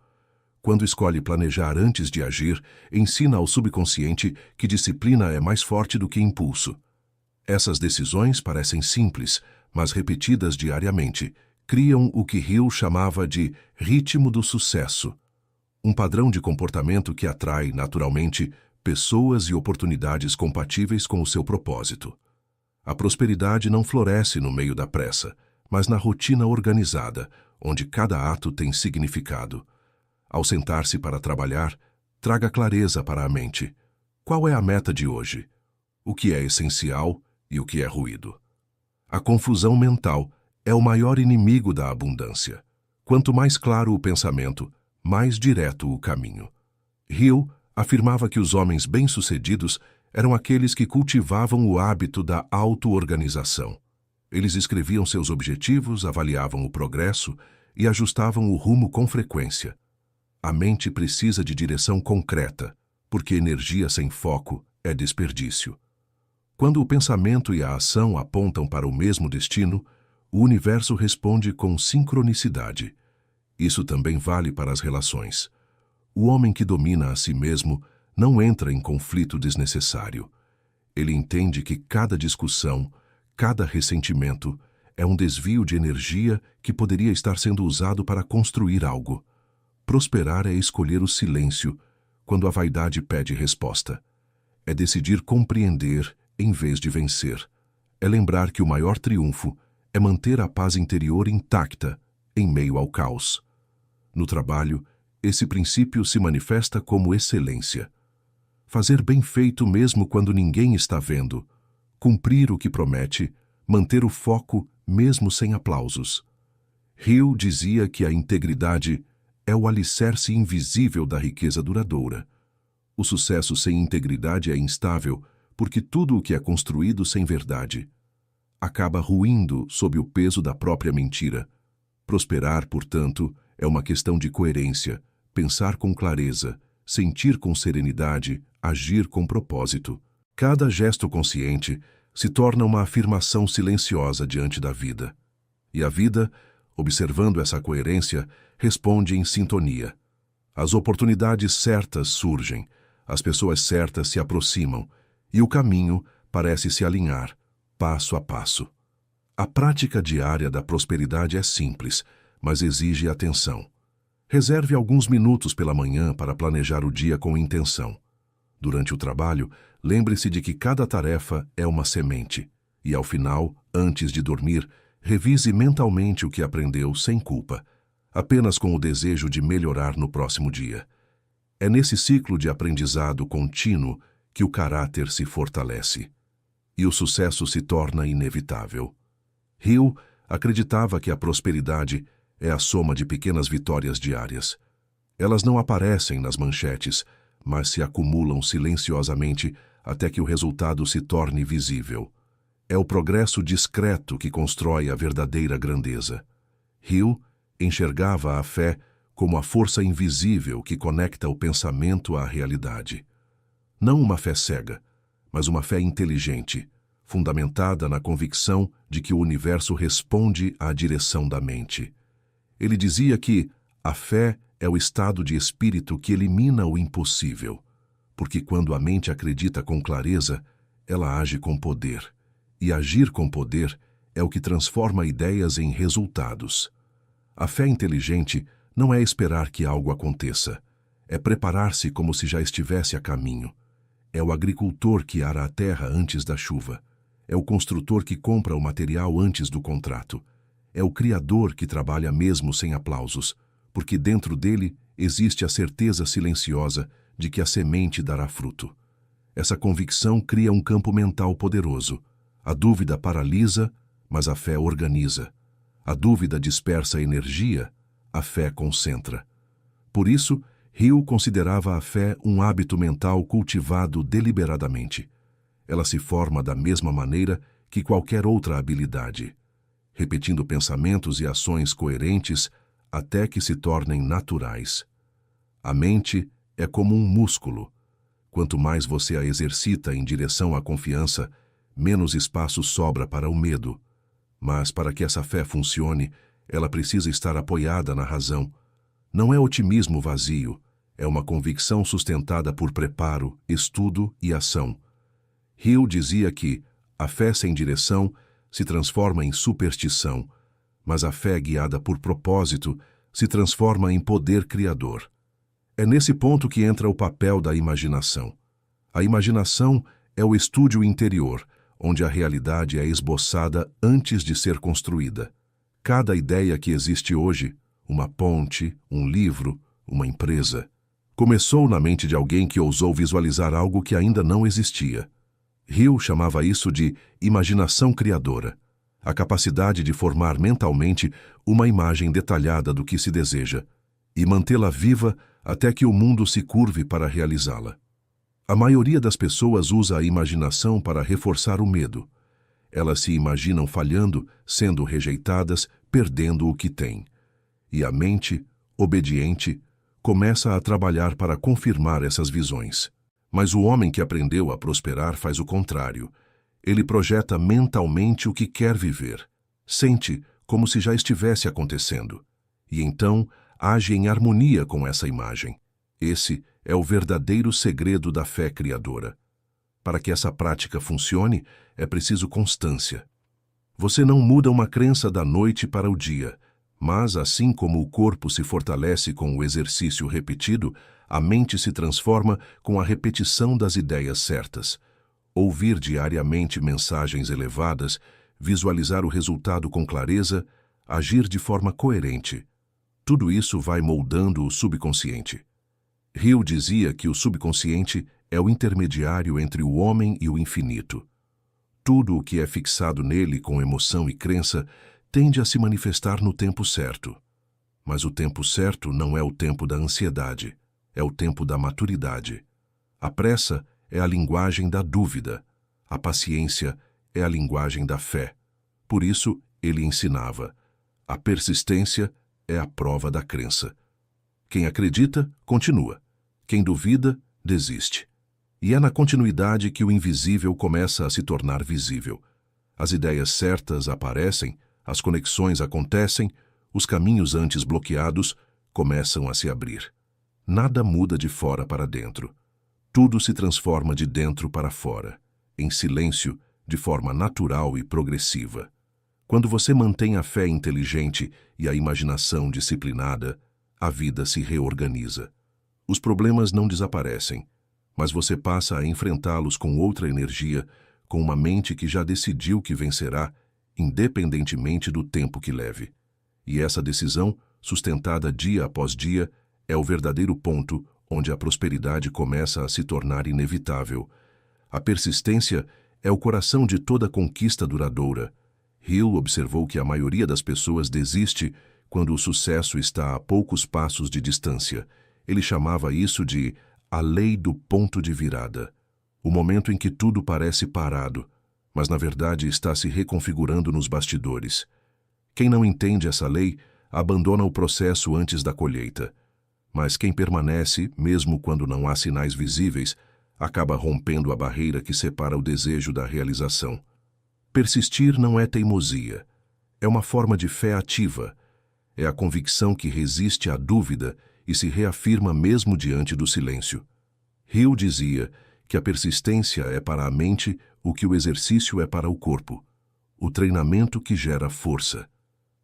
Quando escolhe planejar antes de agir, ensina ao subconsciente que disciplina é mais forte do que impulso. Essas decisões parecem simples, mas repetidas diariamente, criam o que Hill chamava de ritmo do sucesso, um padrão de comportamento que atrai, naturalmente, pessoas e oportunidades compatíveis com o seu propósito. A prosperidade não floresce no meio da pressa, mas na rotina organizada, onde cada ato tem significado. Ao sentar-se para trabalhar, traga clareza para a mente. Qual é a meta de hoje? O que é essencial e o que é ruído? A confusão mental é o maior inimigo da abundância. Quanto mais claro o pensamento, mais direto o caminho. Hill afirmava que os homens bem-sucedidos eram aqueles que cultivavam o hábito da auto-organização. Eles escreviam seus objetivos, avaliavam o progresso e ajustavam o rumo com frequência. A mente precisa de direção concreta, porque energia sem foco é desperdício. Quando o pensamento e a ação apontam para o mesmo destino, o universo responde com sincronicidade. Isso também vale para as relações. O homem que domina a si mesmo não entra em conflito desnecessário. Ele entende que cada discussão, cada ressentimento é um desvio de energia que poderia estar sendo usado para construir algo. Prosperar é escolher o silêncio quando a vaidade pede resposta. É decidir compreender em vez de vencer. É lembrar que o maior triunfo é manter a paz interior intacta em meio ao caos. No trabalho, esse princípio se manifesta como excelência. Fazer bem feito mesmo quando ninguém está vendo, cumprir o que promete, manter o foco mesmo sem aplausos. Hill dizia que a integridade é o alicerce invisível da riqueza duradoura. O sucesso sem integridade é instável, porque tudo o que é construído sem verdade acaba ruindo sob o peso da própria mentira. Prosperar, portanto, é uma questão de coerência, pensar com clareza, sentir com serenidade, agir com propósito. Cada gesto consciente se torna uma afirmação silenciosa diante da vida. E a vida, observando essa coerência, responde em sintonia. As oportunidades certas surgem, as pessoas certas se aproximam, e o caminho parece se alinhar, passo a passo. A prática diária da prosperidade é simples, mas exige atenção. Reserve alguns minutos pela manhã para planejar o dia com intenção. Durante o trabalho, lembre-se de que cada tarefa é uma semente, e ao final, antes de dormir, revise mentalmente o que aprendeu sem culpa, apenas com o desejo de melhorar no próximo dia. É nesse ciclo de aprendizado contínuo que o caráter se fortalece e o sucesso se torna inevitável. Hill acreditava que a prosperidade é a soma de pequenas vitórias diárias. Elas não aparecem nas manchetes, mas se acumulam silenciosamente até que o resultado se torne visível. É o progresso discreto que constrói a verdadeira grandeza. Hill enxergava a fé como a força invisível que conecta o pensamento à realidade. Não uma fé cega, mas uma fé inteligente, fundamentada na convicção de que o universo responde à direção da mente. Ele dizia que a fé é o estado de espírito que elimina o impossível, porque quando a mente acredita com clareza, ela age com poder, e agir com poder é o que transforma ideias em resultados. A fé inteligente não é esperar que algo aconteça, é preparar-se como se já estivesse a caminho. É o agricultor que ara a terra antes da chuva. É o construtor que compra o material antes do contrato. É o criador que trabalha mesmo sem aplausos, porque dentro dele existe a certeza silenciosa de que a semente dará fruto. Essa convicção cria um campo mental poderoso. A dúvida paralisa, mas a fé organiza. A dúvida dispersa energia, a fé concentra. Por isso, Hill considerava a fé um hábito mental cultivado deliberadamente. Ela se forma da mesma maneira que qualquer outra habilidade, repetindo pensamentos e ações coerentes até que se tornem naturais. A mente é como um músculo. Quanto mais você a exercita em direção à confiança, menos espaço sobra para o medo. Mas para que essa fé funcione, ela precisa estar apoiada na razão. Não é otimismo vazio, é uma convicção sustentada por preparo, estudo e ação. Hill dizia que a fé sem direção se transforma em superstição, mas a fé guiada por propósito se transforma em poder criador. É nesse ponto que entra o papel da imaginação. A imaginação é o estúdio interior, onde a realidade é esboçada antes de ser construída. Cada ideia que existe hoje, uma ponte, um livro, uma empresa, começou na mente de alguém que ousou visualizar algo que ainda não existia. Hill chamava isso de imaginação criadora, a capacidade de formar mentalmente uma imagem detalhada do que se deseja e mantê-la viva até que o mundo se curve para realizá-la. A maioria das pessoas usa a imaginação para reforçar o medo. Elas se imaginam falhando, sendo rejeitadas, perdendo o que têm. E a mente, obediente, começa a trabalhar para confirmar essas visões. Mas o homem que aprendeu a prosperar faz o contrário. Ele projeta mentalmente o que quer viver. Sente como se já estivesse acontecendo. E então age em harmonia com essa imagem. Esse é o verdadeiro segredo da fé criadora. Para que essa prática funcione, é preciso constância. Você não muda uma crença da noite para o dia, mas assim como o corpo se fortalece com o exercício repetido, a mente se transforma com a repetição das ideias certas. Ouvir diariamente mensagens elevadas, visualizar o resultado com clareza, agir de forma coerente. Tudo isso vai moldando o subconsciente. Hill dizia que o subconsciente é o intermediário entre o homem e o infinito. Tudo o que é fixado nele com emoção e crença tende a se manifestar no tempo certo. Mas o tempo certo não é o tempo da ansiedade, é o tempo da maturidade. A pressa é a linguagem da dúvida. A paciência é a linguagem da fé. Por isso, ele ensinava: a persistência é a prova da crença. Quem acredita, continua. Quem duvida, desiste. E é na continuidade que o invisível começa a se tornar visível. As ideias certas aparecem, as conexões acontecem, os caminhos antes bloqueados começam a se abrir. Nada muda de fora para dentro. Tudo se transforma de dentro para fora, em silêncio, de forma natural e progressiva. Quando você mantém a fé inteligente e a imaginação disciplinada, a vida se reorganiza. Os problemas não desaparecem, mas você passa a enfrentá-los com outra energia, com uma mente que já decidiu que vencerá, independentemente do tempo que leve. E essa decisão, sustentada dia após dia, é o verdadeiro ponto onde a prosperidade começa a se tornar inevitável. A persistência é o coração de toda conquista duradoura. Hill observou que a maioria das pessoas desiste quando o sucesso está a poucos passos de distância. Ele chamava isso de a lei do ponto de virada. O momento em que tudo parece parado, mas na verdade está se reconfigurando nos bastidores. Quem não entende essa lei abandona o processo antes da colheita. Mas quem permanece, mesmo quando não há sinais visíveis, acaba rompendo a barreira que separa o desejo da realização. Persistir não é teimosia. É uma forma de fé ativa. É a convicção que resiste à dúvida e se reafirma mesmo diante do silêncio. Hill dizia que a persistência é para a mente o que o exercício é para o corpo, o treinamento que gera força.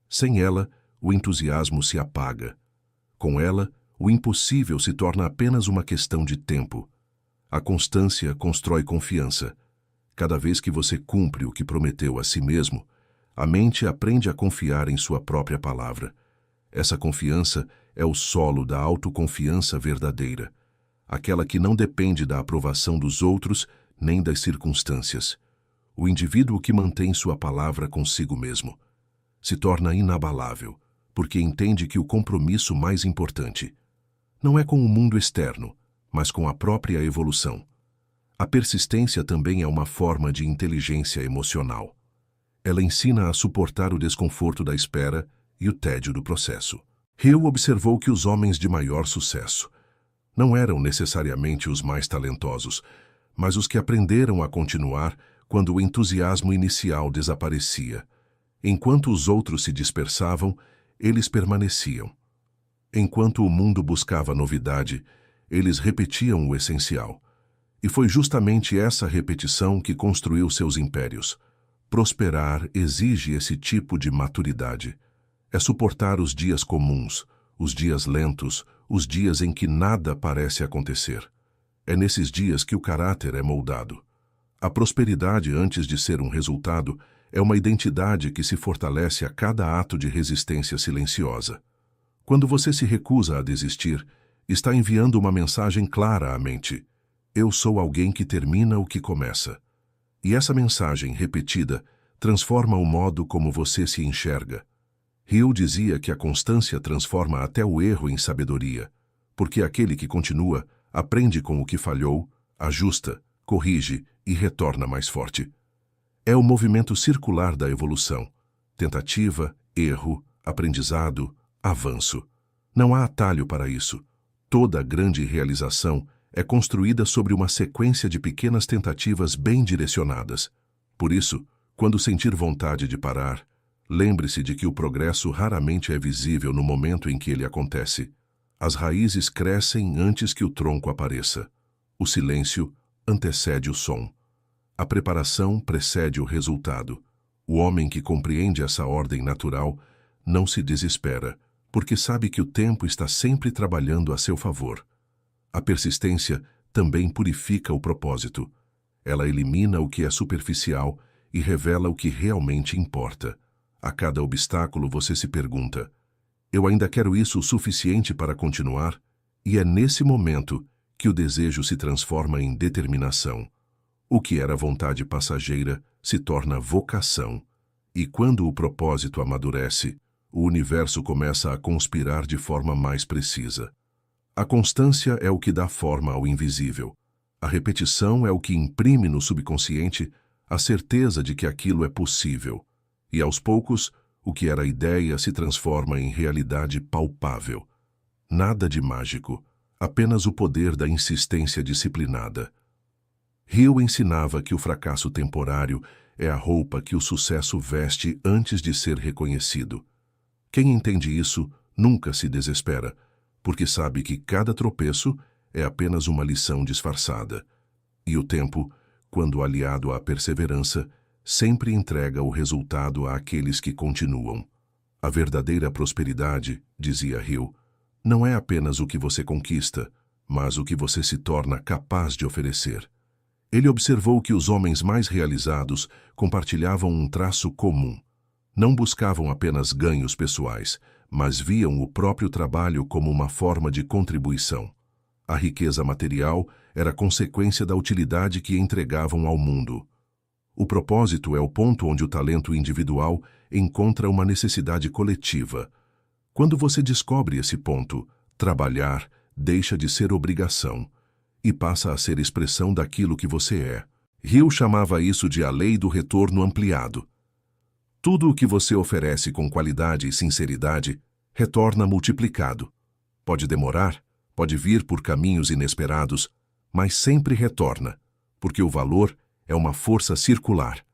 Sem ela, o entusiasmo se apaga. Com ela, o impossível se torna apenas uma questão de tempo. A constância constrói confiança. Cada vez que você cumpre o que prometeu a si mesmo, a mente aprende a confiar em sua própria palavra. Essa confiança é o solo da autoconfiança verdadeira, aquela que não depende da aprovação dos outros nem das circunstâncias. O indivíduo que mantém sua palavra consigo mesmo se torna inabalável, porque entende que o compromisso mais importante não é com o mundo externo, mas com a própria evolução. A persistência também é uma forma de inteligência emocional. Ela ensina a suportar o desconforto da espera e o tédio do processo. Hill observou que os homens de maior sucesso não eram necessariamente os mais talentosos, mas os que aprenderam a continuar quando o entusiasmo inicial desaparecia. Enquanto os outros se dispersavam, eles permaneciam. Enquanto o mundo buscava novidade, eles repetiam o essencial. E foi justamente essa repetição que construiu seus impérios. Prosperar exige esse tipo de maturidade. É suportar os dias comuns, os dias lentos, os dias em que nada parece acontecer. É nesses dias que o caráter é moldado. A prosperidade, antes de ser um resultado, é uma identidade que se fortalece a cada ato de resistência silenciosa. Quando você se recusa a desistir, está enviando uma mensagem clara à mente. Eu sou alguém que termina o que começa. E essa mensagem repetida transforma o modo como você se enxerga. Hill dizia que a constância transforma até o erro em sabedoria, porque aquele que continua aprende com o que falhou, ajusta, corrige e retorna mais forte. É o movimento circular da evolução. Tentativa, erro, aprendizado, avanço. Não há atalho para isso. Toda grande realização é construída sobre uma sequência de pequenas tentativas bem direcionadas. Por isso, quando sentir vontade de parar, lembre-se de que o progresso raramente é visível no momento em que ele acontece. As raízes crescem antes que o tronco apareça. O silêncio antecede o som. A preparação precede o resultado. O homem que compreende essa ordem natural não se desespera, porque sabe que o tempo está sempre trabalhando a seu favor. A persistência também purifica o propósito. Ela elimina o que é superficial e revela o que realmente importa. A cada obstáculo você se pergunta: eu ainda quero isso o suficiente para continuar? E é nesse momento que o desejo se transforma em determinação. O que era vontade passageira se torna vocação. E quando o propósito amadurece, o universo começa a conspirar de forma mais precisa. A constância é o que dá forma ao invisível. A repetição é o que imprime no subconsciente a certeza de que aquilo é possível. E aos poucos, o que era ideia se transforma em realidade palpável. Nada de mágico, apenas o poder da insistência disciplinada. Hill ensinava que o fracasso temporário é a roupa que o sucesso veste antes de ser reconhecido. Quem entende isso nunca se desespera, porque sabe que cada tropeço é apenas uma lição disfarçada. E o tempo, quando aliado à perseverança, sempre entrega o resultado àqueles que continuam. A verdadeira prosperidade, dizia Hill, não é apenas o que você conquista, mas o que você se torna capaz de oferecer. Ele observou que os homens mais realizados compartilhavam um traço comum. Não buscavam apenas ganhos pessoais, mas viam o próprio trabalho como uma forma de contribuição. A riqueza material era consequência da utilidade que entregavam ao mundo. O propósito é o ponto onde o talento individual encontra uma necessidade coletiva. Quando você descobre esse ponto, trabalhar deixa de ser obrigação e passa a ser expressão daquilo que você é. Hill chamava isso de a lei do retorno ampliado. Tudo o que você oferece com qualidade e sinceridade retorna multiplicado. Pode demorar, pode vir por caminhos inesperados, mas sempre retorna, porque o valor é uma força circular.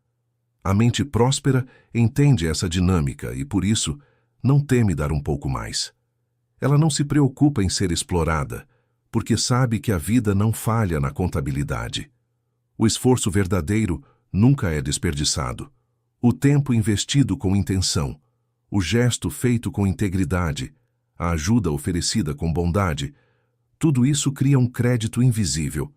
A mente próspera entende essa dinâmica e, por isso, não teme dar um pouco mais. Ela não se preocupa em ser explorada, porque sabe que a vida não falha na contabilidade. O esforço verdadeiro nunca é desperdiçado. O tempo investido com intenção, o gesto feito com integridade, a ajuda oferecida com bondade, tudo isso cria um crédito invisível,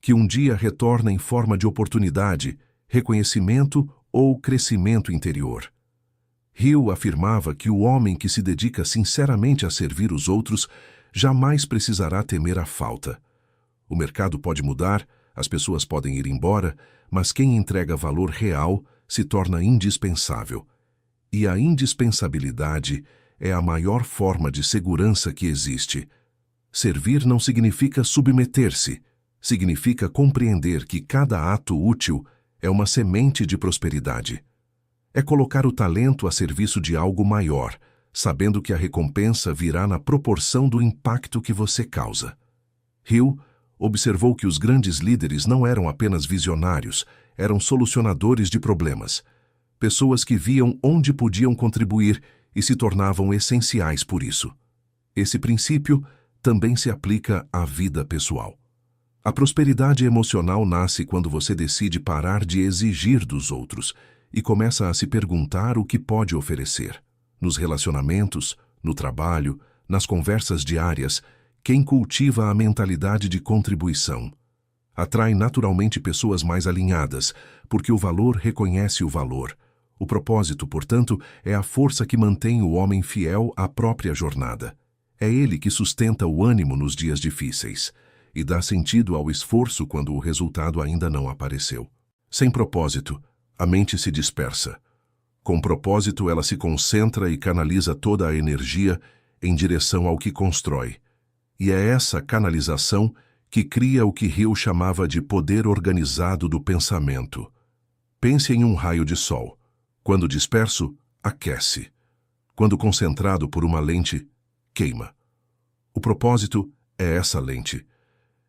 que um dia retorna em forma de oportunidade, reconhecimento ou crescimento interior. Hill afirmava que o homem que se dedica sinceramente a servir os outros jamais precisará temer a falta. O mercado pode mudar, as pessoas podem ir embora, mas quem entrega valor real se torna indispensável. E a indispensabilidade é a maior forma de segurança que existe. Servir não significa submeter-se, significa compreender que cada ato útil é uma semente de prosperidade. É colocar o talento a serviço de algo maior, sabendo que a recompensa virá na proporção do impacto que você causa. Hill observou que os grandes líderes não eram apenas visionários, eram solucionadores de problemas. Pessoas que viam onde podiam contribuir e se tornavam essenciais por isso. Esse princípio também se aplica à vida pessoal. A prosperidade emocional nasce quando você decide parar de exigir dos outros e começa a se perguntar o que pode oferecer. Nos relacionamentos, no trabalho, nas conversas diárias, quem cultiva a mentalidade de contribuição atrai naturalmente pessoas mais alinhadas, porque o valor reconhece o valor. O propósito, portanto, é a força que mantém o homem fiel à própria jornada. É ele que sustenta o ânimo nos dias difíceis e dá sentido ao esforço quando o resultado ainda não apareceu. Sem propósito, a mente se dispersa. Com propósito, ela se concentra e canaliza toda a energia em direção ao que constrói. E é essa canalização que cria o que Hill chamava de poder organizado do pensamento. Pense em um raio de sol. Quando disperso, aquece. Quando concentrado por uma lente, queima. O propósito é essa lente.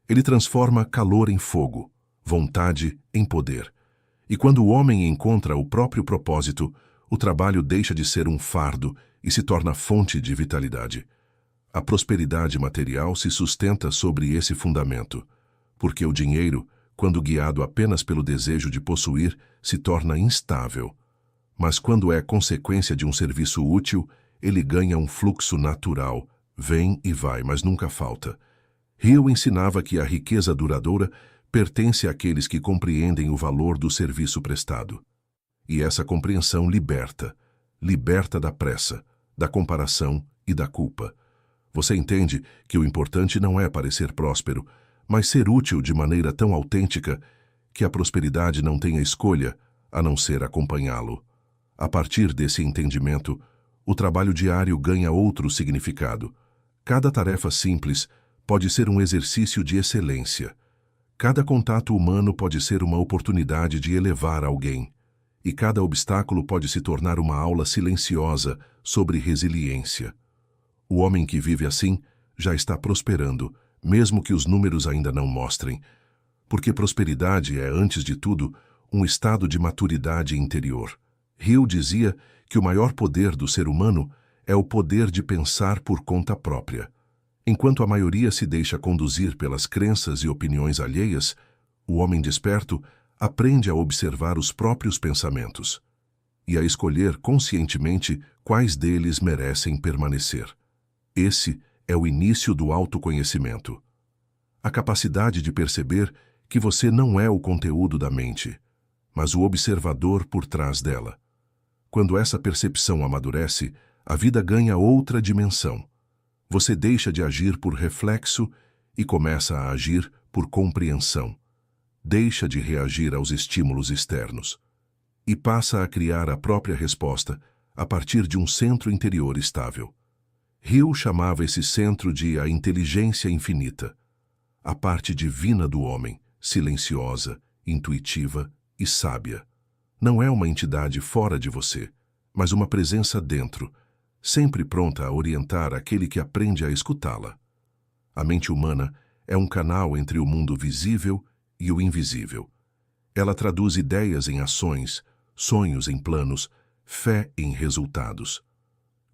Ele transforma calor em fogo, vontade em poder. E quando o homem encontra o próprio propósito, o trabalho deixa de ser um fardo e se torna fonte de vitalidade. A prosperidade material se sustenta sobre esse fundamento, porque o dinheiro, quando guiado apenas pelo desejo de possuir, se torna instável. Mas quando é consequência de um serviço útil, ele ganha um fluxo natural, vem e vai, mas nunca falta. Hill ensinava que a riqueza duradoura pertence àqueles que compreendem o valor do serviço prestado. E essa compreensão liberta da pressa, da comparação e da culpa. Você entende que o importante não é parecer próspero, mas ser útil de maneira tão autêntica que a prosperidade não tenha escolha a não ser acompanhá-lo. A partir desse entendimento, o trabalho diário ganha outro significado. Cada tarefa simples pode ser um exercício de excelência. Cada contato humano pode ser uma oportunidade de elevar alguém. E cada obstáculo pode se tornar uma aula silenciosa sobre resiliência. O homem que vive assim já está prosperando, mesmo que os números ainda não mostrem, porque prosperidade é, antes de tudo, um estado de maturidade interior. Hill dizia que o maior poder do ser humano é o poder de pensar por conta própria. Enquanto a maioria se deixa conduzir pelas crenças e opiniões alheias, o homem desperto aprende a observar os próprios pensamentos e a escolher conscientemente quais deles merecem permanecer. Esse é o início do autoconhecimento. A capacidade de perceber que você não é o conteúdo da mente, mas o observador por trás dela. Quando essa percepção amadurece, a vida ganha outra dimensão. Você deixa de agir por reflexo e começa a agir por compreensão. Deixa de reagir aos estímulos externos e passa a criar a própria resposta a partir de um centro interior estável. Hill chamava esse centro de a inteligência infinita, a parte divina do homem, silenciosa, intuitiva e sábia. Não é uma entidade fora de você, mas uma presença dentro, sempre pronta a orientar aquele que aprende a escutá-la. A mente humana é um canal entre o mundo visível e o invisível. Ela traduz ideias em ações, sonhos em planos, fé em resultados.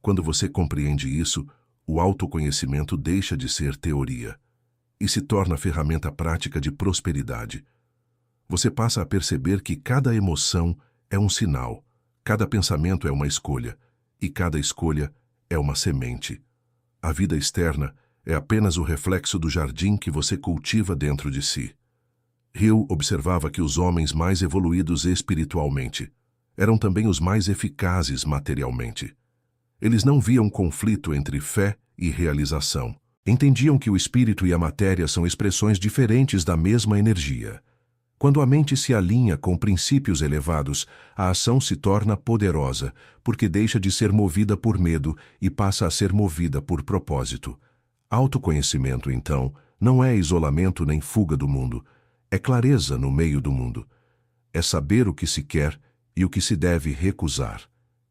Quando você compreende isso, o autoconhecimento deixa de ser teoria e se torna ferramenta prática de prosperidade. Você passa a perceber que cada emoção é um sinal, cada pensamento é uma escolha, e cada escolha é uma semente. A vida externa é apenas o reflexo do jardim que você cultiva dentro de si. Hill observava que os homens mais evoluídos espiritualmente eram também os mais eficazes materialmente. Eles não viam conflito entre fé e realização. Entendiam que o espírito e a matéria são expressões diferentes da mesma energia. Quando a mente se alinha com princípios elevados, a ação se torna poderosa, porque deixa de ser movida por medo e passa a ser movida por propósito. Autoconhecimento, então, não é isolamento nem fuga do mundo, é clareza no meio do mundo. É saber o que se quer e o que se deve recusar.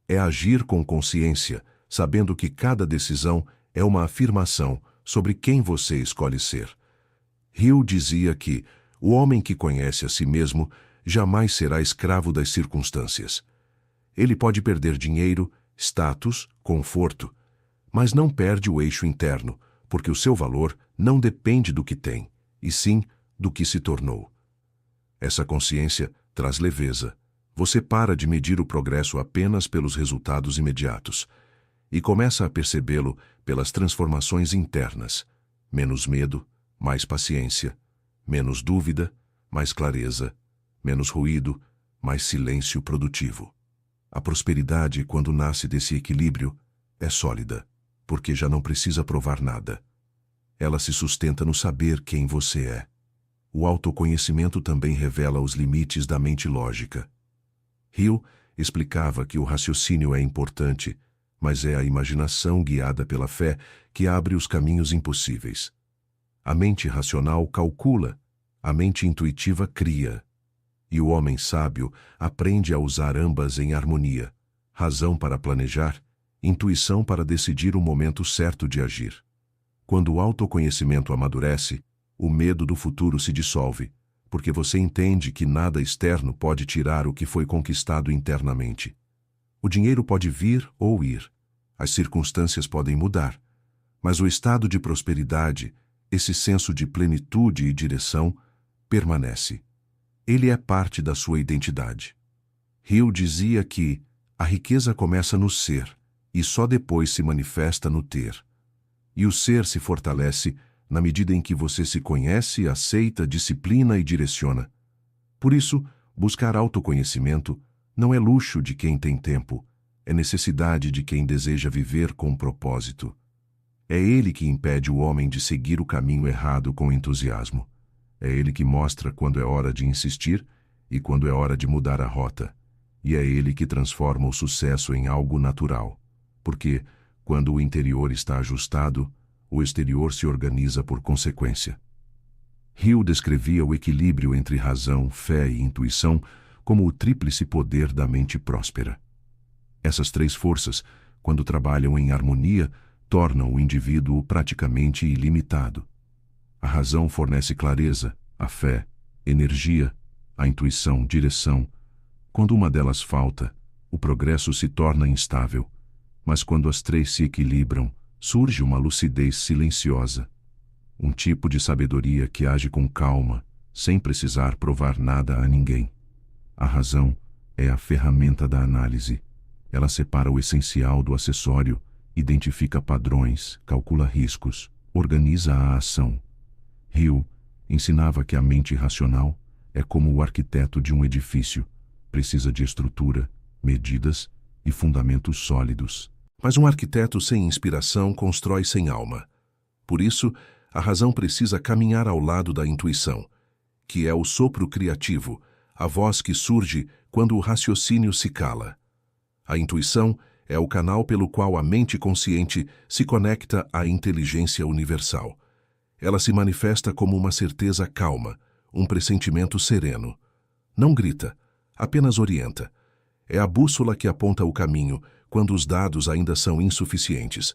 É agir com consciência, sabendo que cada decisão é uma afirmação sobre quem você escolhe ser. Hill dizia que o homem que conhece a si mesmo jamais será escravo das circunstâncias. Ele pode perder dinheiro, status, conforto, mas não perde o eixo interno, porque o seu valor não depende do que tem, e sim do que se tornou. Essa consciência traz leveza. Você para de medir o progresso apenas pelos resultados imediatos e começa a percebê-lo pelas transformações internas. Menos medo, mais paciência, menos dúvida, mais clareza, menos ruído, mais silêncio produtivo. A prosperidade, quando nasce desse equilíbrio, é sólida, porque já não precisa provar nada. Ela se sustenta no saber quem você é. O autoconhecimento também revela os limites da mente lógica. Hill explicava que o raciocínio é importante, mas é a imaginação guiada pela fé que abre os caminhos impossíveis. A mente racional calcula, a mente intuitiva cria. E o homem sábio aprende a usar ambas em harmonia, razão para planejar, intuição para decidir o momento certo de agir. Quando o autoconhecimento amadurece, o medo do futuro se dissolve, porque você entende que nada externo pode tirar o que foi conquistado internamente. O dinheiro pode vir ou ir, as circunstâncias podem mudar, mas o estado de prosperidade, esse senso de plenitude e direção, permanece. Ele é parte da sua identidade. Hill dizia que a riqueza começa no ser e só depois se manifesta no ter. E o ser se fortalece na medida em que você se conhece, aceita, disciplina e direciona. Por isso, buscar autoconhecimento não é luxo de quem tem tempo, é necessidade de quem deseja viver com propósito. É ele que impede o homem de seguir o caminho errado com entusiasmo. É ele que mostra quando é hora de insistir e quando é hora de mudar a rota. E é ele que transforma o sucesso em algo natural. Porque, quando o interior está ajustado, o exterior se organiza por consequência. Hill descrevia o equilíbrio entre razão, fé e intuição como o tríplice poder da mente próspera. Essas três forças, quando trabalham em harmonia, tornam o indivíduo praticamente ilimitado. A razão fornece clareza, a fé, energia, a intuição, direção. Quando uma delas falta, o progresso se torna instável, mas quando as três se equilibram, surge uma lucidez silenciosa, um tipo de sabedoria que age com calma, sem precisar provar nada a ninguém. A razão é a ferramenta da análise. Ela separa o essencial do acessório, identifica padrões, calcula riscos, organiza a ação. Hill ensinava que a mente racional é como o arquiteto de um edifício. Precisa de estrutura, medidas e fundamentos sólidos. Mas um arquiteto sem inspiração constrói sem alma. Por isso, a razão precisa caminhar ao lado da intuição, que é o sopro criativo, a voz que surge quando o raciocínio se cala. A intuição é o canal pelo qual a mente consciente se conecta à inteligência universal. Ela se manifesta como uma certeza calma, um pressentimento sereno. Não grita, apenas orienta. É a bússola que aponta o caminho quando os dados ainda são insuficientes.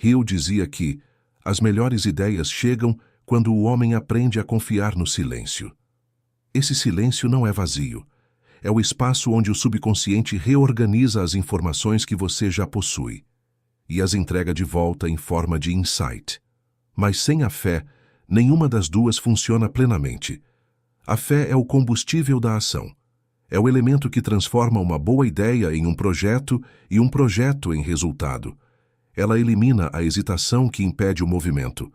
Hill dizia que as melhores ideias chegam quando o homem aprende a confiar no silêncio. Esse silêncio não é vazio. É o espaço onde o subconsciente reorganiza as informações que você já possui e as entrega de volta em forma de insight. Mas sem a fé, nenhuma das duas funciona plenamente. A fé é o combustível da ação. É o elemento que transforma uma boa ideia em um projeto e um projeto em resultado. Ela elimina a hesitação que impede o movimento.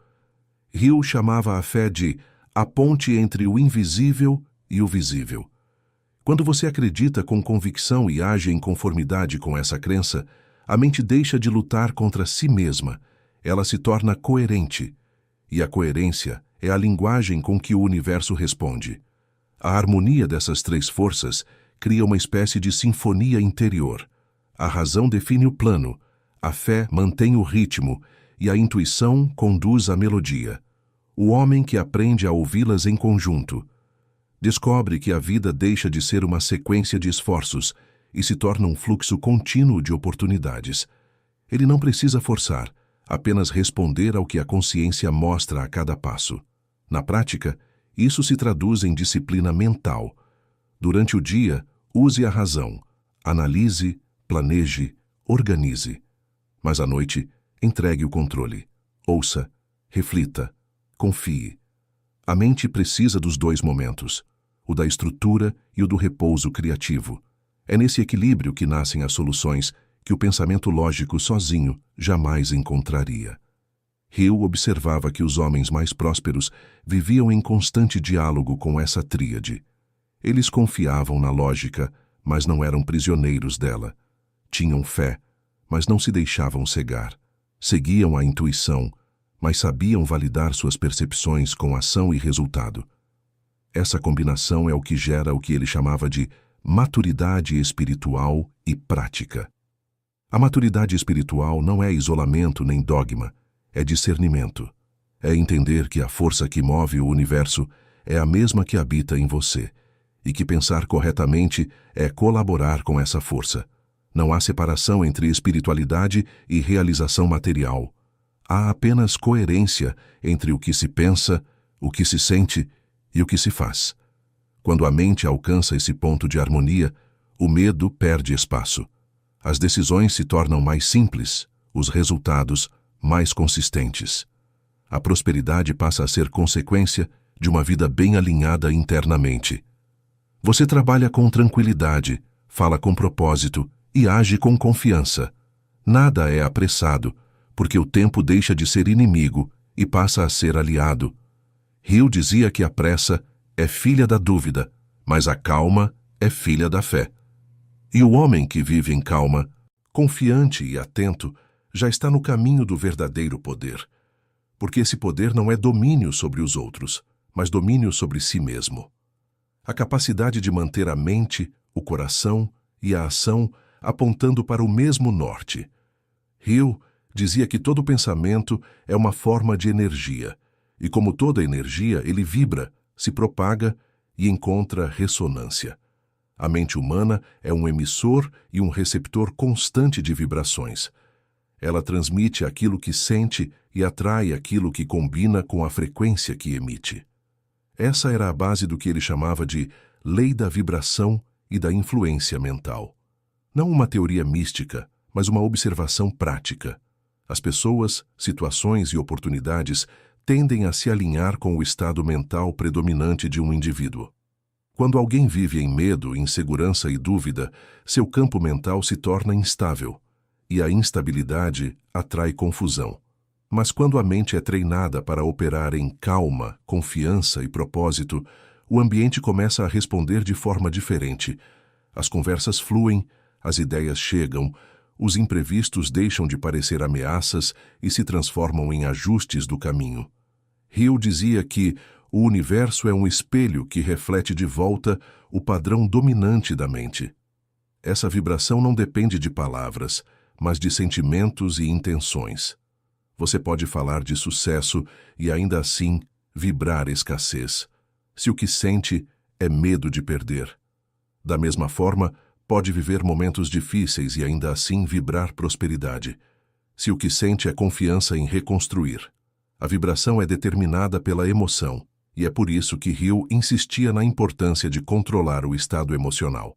Hill chamava a fé de a ponte entre o invisível e o visível. Quando você acredita com convicção e age em conformidade com essa crença, a mente deixa de lutar contra si mesma. Ela se torna coerente. E a coerência é a linguagem com que o universo responde. A harmonia dessas três forças cria uma espécie de sinfonia interior. A razão define o plano, a fé mantém o ritmo e a intuição conduz a melodia. O homem que aprende a ouvi-las em conjunto descobre que a vida deixa de ser uma sequência de esforços e se torna um fluxo contínuo de oportunidades. Ele não precisa forçar, apenas responder ao que a consciência mostra a cada passo. Na prática, isso se traduz em disciplina mental. Durante o dia, use a razão, analise, planeje, organize. Mas à noite, entregue o controle. Ouça, reflita, confie. A mente precisa dos dois momentos, o da estrutura e o do repouso criativo. É nesse equilíbrio que nascem as soluções que o pensamento lógico sozinho jamais encontraria. Hill observava que os homens mais prósperos viviam em constante diálogo com essa tríade. Eles confiavam na lógica, mas não eram prisioneiros dela. Tinham fé, mas não se deixavam cegar. Seguiam a intuição, mas sabiam validar suas percepções com ação e resultado. Essa combinação é o que gera o que ele chamava de maturidade espiritual e prática. A maturidade espiritual não é isolamento nem dogma, é discernimento. É entender que a força que move o universo é a mesma que habita em você, e que pensar corretamente é colaborar com essa força. Não há separação entre espiritualidade e realização material. Há apenas coerência entre o que se pensa, o que se sente e o que se faz. Quando a mente alcança esse ponto de harmonia, o medo perde espaço. As decisões se tornam mais simples, os resultados mais consistentes. A prosperidade passa a ser consequência de uma vida bem alinhada internamente. Você trabalha com tranquilidade, fala com propósito e age com confiança. Nada é apressado, porque o tempo deixa de ser inimigo e passa a ser aliado. Hill dizia que a pressa é filha da dúvida, mas a calma é filha da fé. E o homem que vive em calma, confiante e atento, já está no caminho do verdadeiro poder. Porque esse poder não é domínio sobre os outros, mas domínio sobre si mesmo. A capacidade de manter a mente, o coração e a ação apontando para o mesmo norte. Hill dizia que todo pensamento é uma forma de energia, e como toda energia, ele vibra, se propaga e encontra ressonância. A mente humana é um emissor e um receptor constante de vibrações. Ela transmite aquilo que sente e atrai aquilo que combina com a frequência que emite. Essa era a base do que ele chamava de lei da vibração e da influência mental. Não uma teoria mística, mas uma observação prática. As pessoas, situações e oportunidades tendem a se alinhar com o estado mental predominante de um indivíduo. Quando alguém vive em medo, insegurança e dúvida, seu campo mental se torna instável, e a instabilidade atrai confusão. Mas quando a mente é treinada para operar em calma, confiança e propósito, o ambiente começa a responder de forma diferente. As conversas fluem, as ideias chegam, os imprevistos deixam de parecer ameaças e se transformam em ajustes do caminho. Hill dizia que o universo é um espelho que reflete de volta o padrão dominante da mente. Essa vibração não depende de palavras, mas de sentimentos e intenções. Você pode falar de sucesso e ainda assim vibrar escassez, se o que sente é medo de perder. Da mesma forma, pode viver momentos difíceis e ainda assim vibrar prosperidade, se o que sente é confiança em reconstruir. A vibração é determinada pela emoção, e é por isso que Hill insistia na importância de controlar o estado emocional.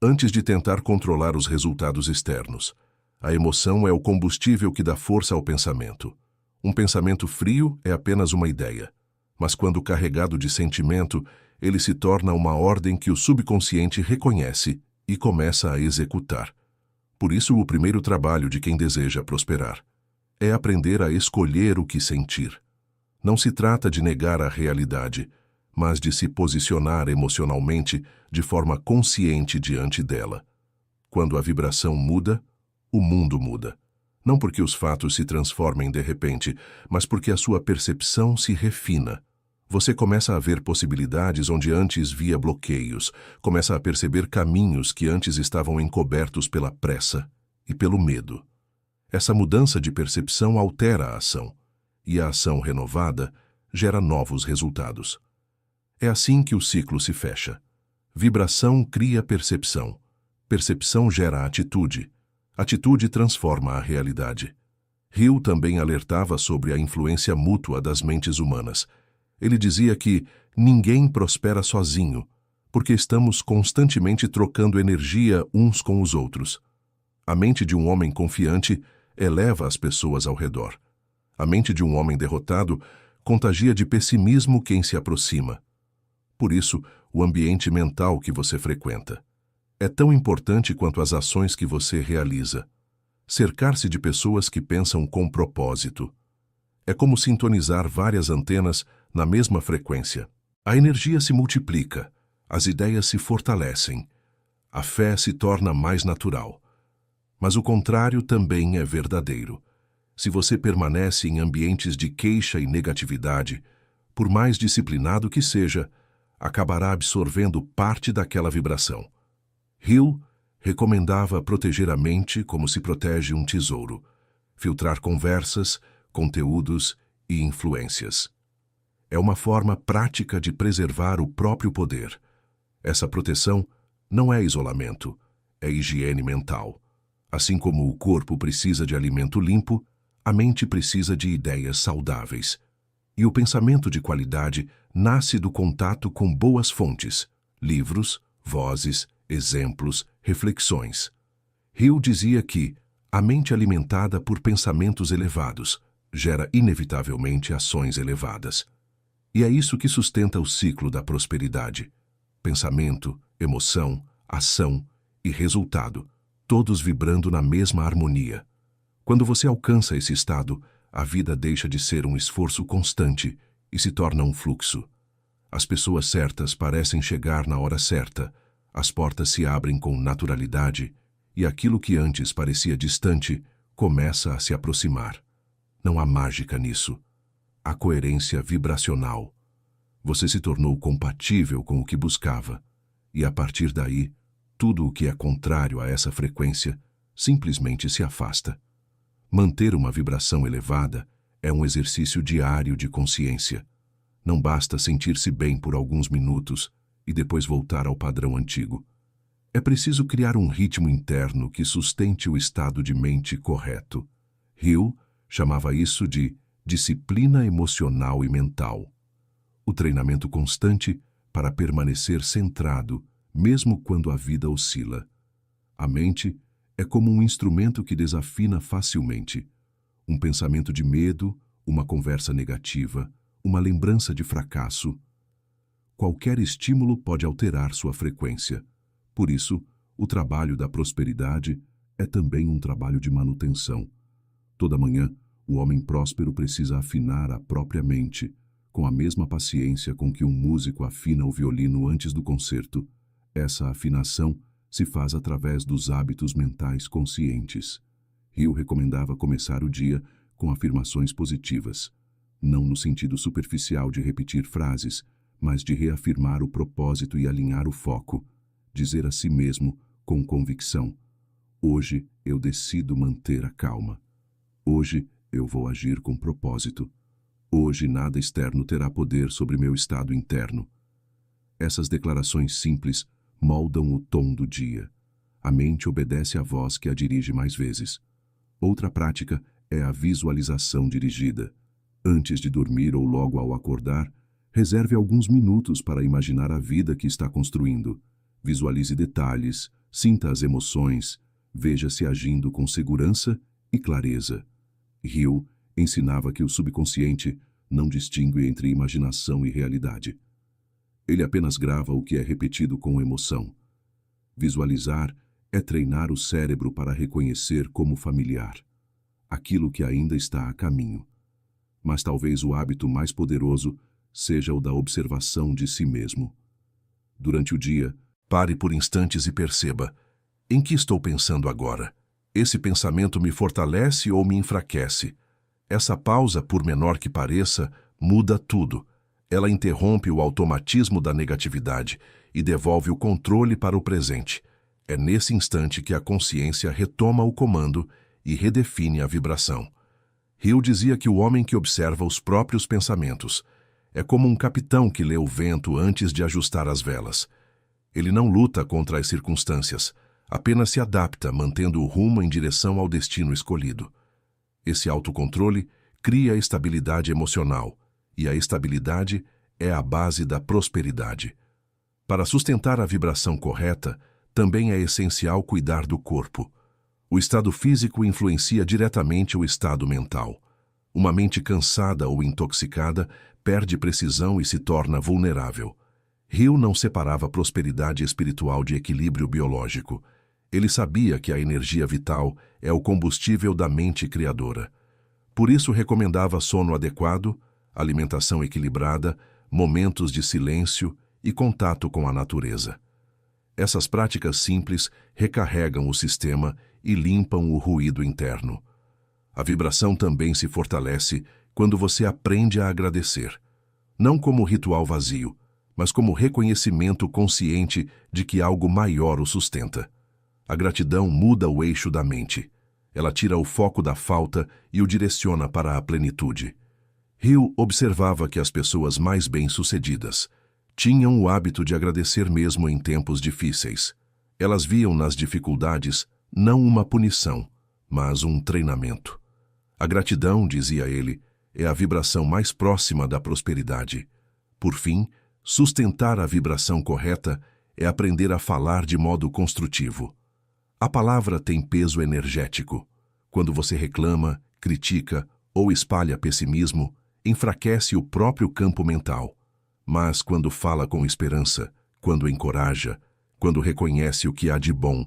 Antes de tentar controlar os resultados externos, a emoção é o combustível que dá força ao pensamento. Um pensamento frio é apenas uma ideia, mas quando carregado de sentimento, ele se torna uma ordem que o subconsciente reconhece e começa a executar. Por isso, o primeiro trabalho de quem deseja prosperar é aprender a escolher o que sentir. Não se trata de negar a realidade, mas de se posicionar emocionalmente de forma consciente diante dela. Quando a vibração muda, o mundo muda. Não porque os fatos se transformem de repente, mas porque a sua percepção se refina. Você começa a ver possibilidades onde antes via bloqueios, começa a perceber caminhos que antes estavam encobertos pela pressa e pelo medo. Essa mudança de percepção altera a ação, e a ação renovada gera novos resultados. É assim que o ciclo se fecha. Vibração cria percepção. Percepção gera atitude. Atitude transforma a realidade. Hill também alertava sobre a influência mútua das mentes humanas. Ele dizia que ninguém prospera sozinho, porque estamos constantemente trocando energia uns com os outros. A mente de um homem confiante eleva as pessoas ao redor. A mente de um homem derrotado contagia de pessimismo quem se aproxima. Por isso, o ambiente mental que você frequenta é tão importante quanto as ações que você realiza. Cercar-se de pessoas que pensam com propósito é como sintonizar várias antenas na mesma frequência. A energia se multiplica, as ideias se fortalecem, a fé se torna mais natural. Mas o contrário também é verdadeiro. Se você permanece em ambientes de queixa e negatividade, por mais disciplinado que seja, acabará absorvendo parte daquela vibração. Hill recomendava proteger a mente como se protege um tesouro, filtrar conversas, conteúdos e influências. É uma forma prática de preservar o próprio poder. Essa proteção não é isolamento, é higiene mental. Assim como o corpo precisa de alimento limpo, a mente precisa de ideias saudáveis. E o pensamento de qualidade nasce do contato com boas fontes, livros, vozes, exemplos, reflexões. Hill dizia que a mente alimentada por pensamentos elevados gera inevitavelmente ações elevadas. E é isso que sustenta o ciclo da prosperidade. Pensamento, emoção, ação e resultado, todos vibrando na mesma harmonia. Quando você alcança esse estado, a vida deixa de ser um esforço constante e se torna um fluxo. As pessoas certas parecem chegar na hora certa, as portas se abrem com naturalidade e aquilo que antes parecia distante começa a se aproximar. Não há mágica nisso. Há coerência vibracional. Você se tornou compatível com o que buscava, e a partir daí, tudo o que é contrário a essa frequência simplesmente se afasta. Manter uma vibração elevada é um exercício diário de consciência. Não basta sentir-se bem por alguns minutos e depois voltar ao padrão antigo. É preciso criar um ritmo interno que sustente o estado de mente correto. Hill chamava isso de disciplina emocional e mental. O treinamento constante para permanecer centrado, mesmo quando a vida oscila. A mente é como um instrumento que desafina facilmente. Um pensamento de medo, uma conversa negativa, uma lembrança de fracasso. Qualquer estímulo pode alterar sua frequência. Por isso, o trabalho da prosperidade é também um trabalho de manutenção. Toda manhã, o homem próspero precisa afinar a própria mente, com a mesma paciência com que um músico afina o violino antes do concerto. Essa afinação se faz através dos hábitos mentais conscientes. Hill recomendava começar o dia com afirmações positivas, não no sentido superficial de repetir frases, mas de reafirmar o propósito e alinhar o foco, dizer a si mesmo com convicção: hoje eu decido manter a calma. Hoje eu vou agir com propósito. Hoje nada externo terá poder sobre meu estado interno. Essas declarações simples moldam o tom do dia. A mente obedece à voz que a dirige mais vezes. Outra prática é a visualização dirigida. Antes de dormir ou logo ao acordar, reserve alguns minutos para imaginar a vida que está construindo. Visualize detalhes, sinta as emoções, veja-se agindo com segurança e clareza. Hill ensinava que o subconsciente não distingue entre imaginação e realidade. Ele apenas grava o que é repetido com emoção. Visualizar é treinar o cérebro para reconhecer como familiar aquilo que ainda está a caminho. Mas talvez o hábito mais poderoso seja o da observação de si mesmo. Durante o dia, pare por instantes e perceba: em que estou pensando agora? Esse pensamento me fortalece ou me enfraquece? Essa pausa, por menor que pareça, muda tudo. Ela interrompe o automatismo da negatividade e devolve o controle para o presente. É nesse instante que a consciência retoma o comando e redefine a vibração. Hill dizia que o homem que observa os próprios pensamentos é como um capitão que lê o vento antes de ajustar as velas. Ele não luta contra as circunstâncias, apenas se adapta, mantendo o rumo em direção ao destino escolhido. Esse autocontrole cria estabilidade emocional, e a estabilidade é a base da prosperidade. Para sustentar a vibração correta, também é essencial cuidar do corpo. O estado físico influencia diretamente o estado mental. Uma mente cansada ou intoxicada perde precisão e se torna vulnerável. Hill não separava prosperidade espiritual de equilíbrio biológico. Ele sabia que a energia vital é o combustível da mente criadora. Por isso recomendava sono adequado, alimentação equilibrada, momentos de silêncio e contato com a natureza. Essas práticas simples recarregam o sistema e limpam o ruído interno. A vibração também se fortalece quando você aprende a agradecer, não como ritual vazio, mas como reconhecimento consciente de que algo maior o sustenta. A gratidão muda o eixo da mente. Ela tira o foco da falta e o direciona para a plenitude. Hill observava que as pessoas mais bem-sucedidas tinham o hábito de agradecer mesmo em tempos difíceis. Elas viam nas dificuldades não uma punição, mas um treinamento. A gratidão, dizia ele, é a vibração mais próxima da prosperidade. Por fim, sustentar a vibração correta é aprender a falar de modo construtivo. A palavra tem peso energético. Quando você reclama, critica ou espalha pessimismo, enfraquece o próprio campo mental. Mas quando fala com esperança, quando encoraja, quando reconhece o que há de bom,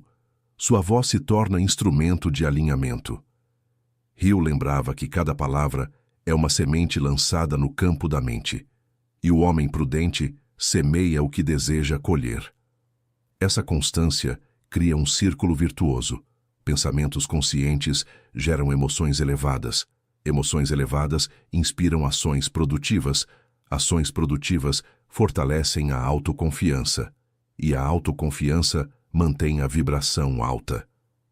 sua voz se torna instrumento de alinhamento. Hill lembrava que cada palavra é uma semente lançada no campo da mente, e o homem prudente semeia o que deseja colher. Essa constância cria um círculo virtuoso. Pensamentos conscientes geram emoções elevadas. Emoções elevadas inspiram ações produtivas fortalecem a autoconfiança, e a autoconfiança mantém a vibração alta.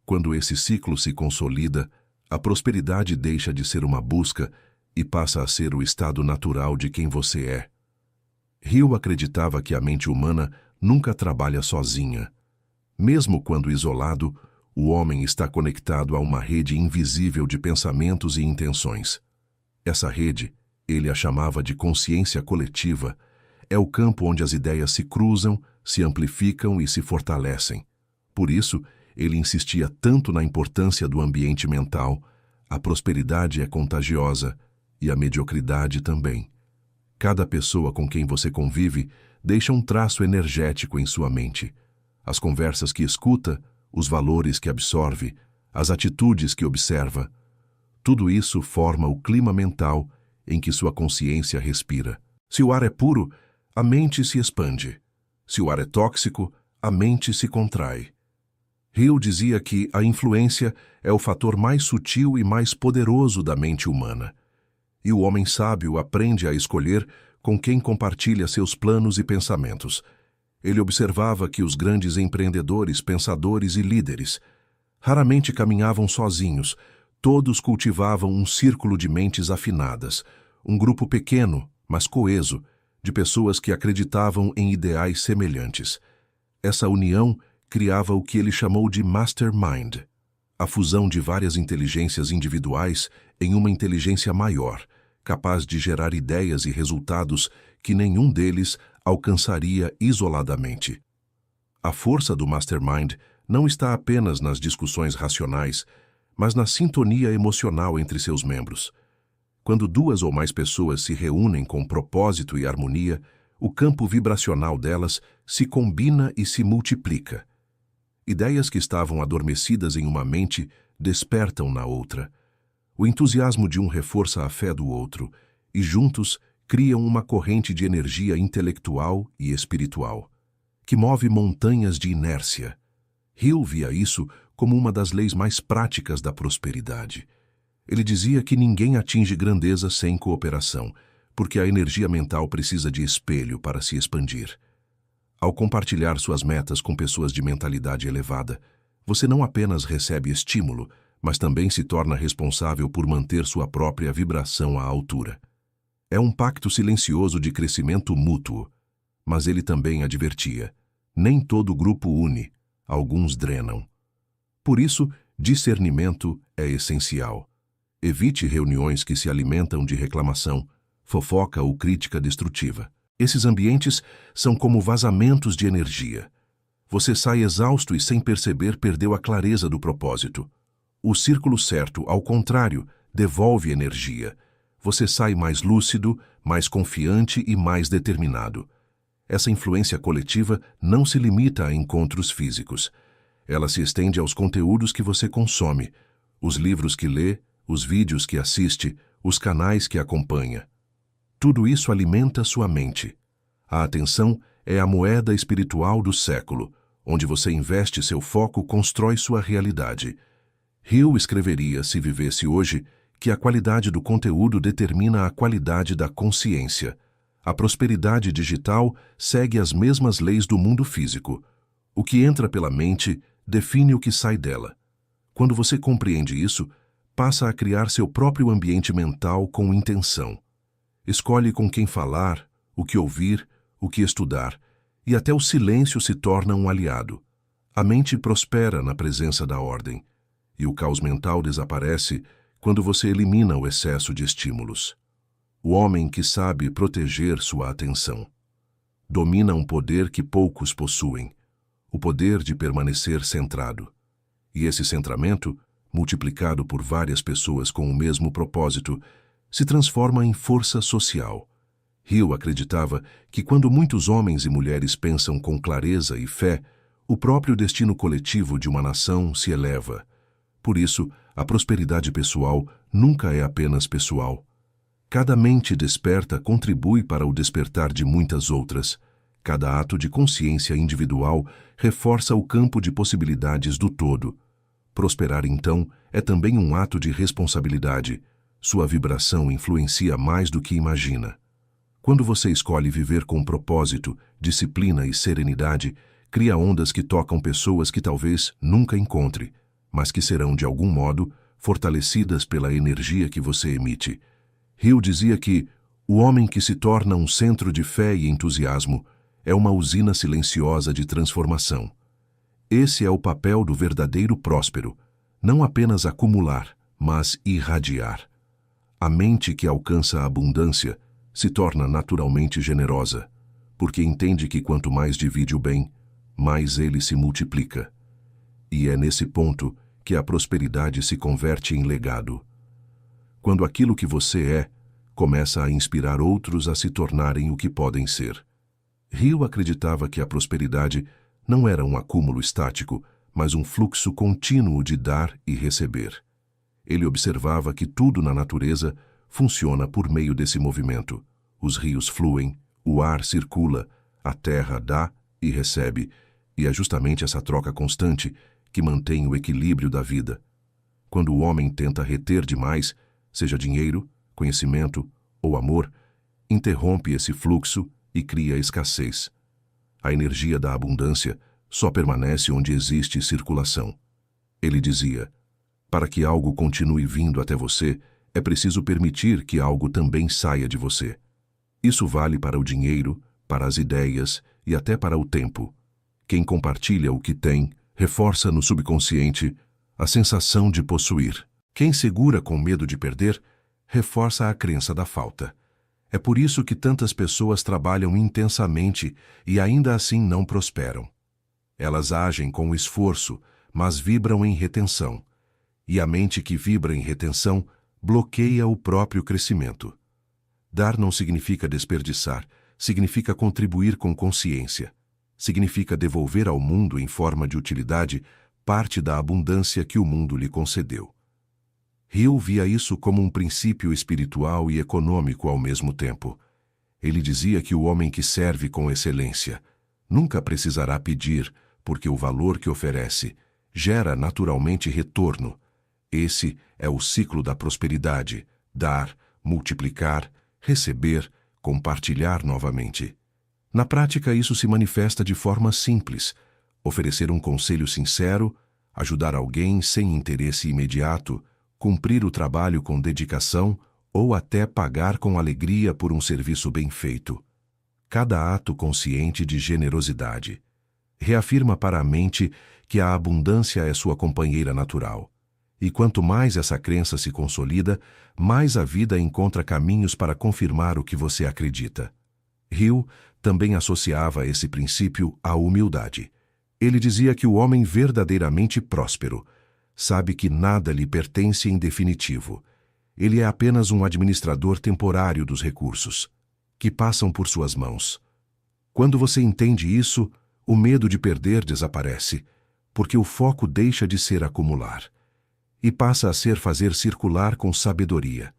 Quando esse ciclo se consolida, a prosperidade deixa de ser uma busca e passa a ser o estado natural de quem você é. Hill acreditava que a mente humana nunca trabalha sozinha. Mesmo quando isolado, o homem está conectado a uma rede invisível de pensamentos e intenções. Essa rede, ele a chamava de consciência coletiva, é o campo onde as ideias se cruzam, se amplificam e se fortalecem. Por isso, ele insistia tanto na importância do ambiente mental. A prosperidade é contagiosa e a mediocridade também. Cada pessoa com quem você convive deixa um traço energético em sua mente. As conversas que escuta, os valores que absorve, as atitudes que observa, tudo isso forma o clima mental em que sua consciência respira. Se o ar é puro, a mente se expande. Se o ar é tóxico, a mente se contrai. Hill dizia que a influência é o fator mais sutil e mais poderoso da mente humana. E o homem sábio aprende a escolher com quem compartilha seus planos e pensamentos. Ele observava que os grandes empreendedores, pensadores e líderes raramente caminhavam sozinhos. Todos cultivavam um círculo de mentes afinadas, um grupo pequeno, mas coeso, de pessoas que acreditavam em ideais semelhantes. Essa união criava o que ele chamou de mastermind, a fusão de várias inteligências individuais em uma inteligência maior, capaz de gerar ideias e resultados que nenhum deles alcançaria isoladamente. A força do mastermind não está apenas nas discussões racionais, mas na sintonia emocional entre seus membros. Quando duas ou mais pessoas se reúnem com propósito e harmonia, o campo vibracional delas se combina e se multiplica. Ideias que estavam adormecidas em uma mente despertam na outra. O entusiasmo de um reforça a fé do outro, e juntos criam uma corrente de energia intelectual e espiritual, que move montanhas de inércia. Hill via isso como uma das leis mais práticas da prosperidade. Ele dizia que ninguém atinge grandeza sem cooperação, porque a energia mental precisa de espelho para se expandir. Ao compartilhar suas metas com pessoas de mentalidade elevada, você não apenas recebe estímulo, mas também se torna responsável por manter sua própria vibração à altura. É um pacto silencioso de crescimento mútuo, mas ele também advertia: nem todo grupo une, alguns drenam. Por isso, discernimento é essencial. Evite reuniões que se alimentam de reclamação, fofoca ou crítica destrutiva. Esses ambientes são como vazamentos de energia. Você sai exausto e, sem perceber, perdeu a clareza do propósito. O círculo certo, ao contrário, devolve energia. Você sai mais lúcido, mais confiante e mais determinado. Essa influência coletiva não se limita a encontros físicos. Ela se estende aos conteúdos que você consome, os livros que lê, os vídeos que assiste, os canais que acompanha. Tudo isso alimenta sua mente. A atenção é a moeda espiritual do século. Onde você investe seu foco, constrói sua realidade. Hill escreveria, se vivesse hoje, que a qualidade do conteúdo determina a qualidade da consciência. A prosperidade digital segue as mesmas leis do mundo físico. O que entra pela mente define o que sai dela. Quando você compreende isso, passa a criar seu próprio ambiente mental com intenção. Escolhe com quem falar, o que ouvir, o que estudar, e até o silêncio se torna um aliado. A mente prospera na presença da ordem, e o caos mental desaparece quando você elimina o excesso de estímulos. O homem que sabe proteger sua atenção domina um poder que poucos possuem, o poder de permanecer centrado. E esse centramento, multiplicado por várias pessoas com o mesmo propósito, se transforma em força social. Hill acreditava que quando muitos homens e mulheres pensam com clareza e fé, o próprio destino coletivo de uma nação se eleva. Por isso, a prosperidade pessoal nunca é apenas pessoal. Cada mente desperta contribui para o despertar de muitas outras. Cada ato de consciência individual reforça o campo de possibilidades do todo. Prosperar, então, é também um ato de responsabilidade. Sua vibração influencia mais do que imagina. Quando você escolhe viver com propósito, disciplina e serenidade, cria ondas que tocam pessoas que talvez nunca encontre, mas que serão, de algum modo, fortalecidas pela energia que você emite. Hill dizia que o homem que se torna um centro de fé e entusiasmo é uma usina silenciosa de transformação. Esse é o papel do verdadeiro próspero, não apenas acumular, mas irradiar. A mente que alcança a abundância se torna naturalmente generosa, porque entende que quanto mais divide o bem, mais ele se multiplica. E é nesse ponto que a prosperidade se converte em legado. Quando aquilo que você é começa a inspirar outros a se tornarem o que podem ser. Hill acreditava que a prosperidade não era um acúmulo estático, mas um fluxo contínuo de dar e receber. Ele observava que tudo na natureza funciona por meio desse movimento. Os rios fluem, o ar circula, a terra dá e recebe, e é justamente essa troca constante que mantém o equilíbrio da vida. Quando o homem tenta reter demais, seja dinheiro, conhecimento ou amor, interrompe esse fluxo e cria escassez. A energia da abundância só permanece onde existe circulação. Ele dizia: para que algo continue vindo até você, é preciso permitir que algo também saia de você. Isso vale para o dinheiro, para as ideias e até para o tempo. Quem compartilha o que tem, reforça no subconsciente a sensação de possuir. Quem segura com medo de perder, reforça a crença da falta. É por isso que tantas pessoas trabalham intensamente e ainda assim não prosperam. Elas agem com esforço, mas vibram em retenção. E a mente que vibra em retenção bloqueia o próprio crescimento. Dar não significa desperdiçar, significa contribuir com consciência. Significa devolver ao mundo em forma de utilidade parte da abundância que o mundo lhe concedeu. Hill via isso como um princípio espiritual e econômico ao mesmo tempo. Ele dizia que o homem que serve com excelência nunca precisará pedir, porque o valor que oferece gera naturalmente retorno. Esse é o ciclo da prosperidade: dar, multiplicar, receber, compartilhar novamente. Na prática, isso se manifesta de forma simples: oferecer um conselho sincero, ajudar alguém sem interesse imediato, cumprir o trabalho com dedicação ou até pagar com alegria por um serviço bem feito. Cada ato consciente de generosidade reafirma para a mente que a abundância é sua companheira natural. E quanto mais essa crença se consolida, mais a vida encontra caminhos para confirmar o que você acredita. Hill também associava esse princípio à humildade. Ele dizia que o homem verdadeiramente próspero sabe que nada lhe pertence em definitivo. Ele é apenas um administrador temporário dos recursos, que passam por suas mãos. Quando você entende isso, o medo de perder desaparece, porque o foco deixa de ser acumular e passa a ser fazer circular com sabedoria.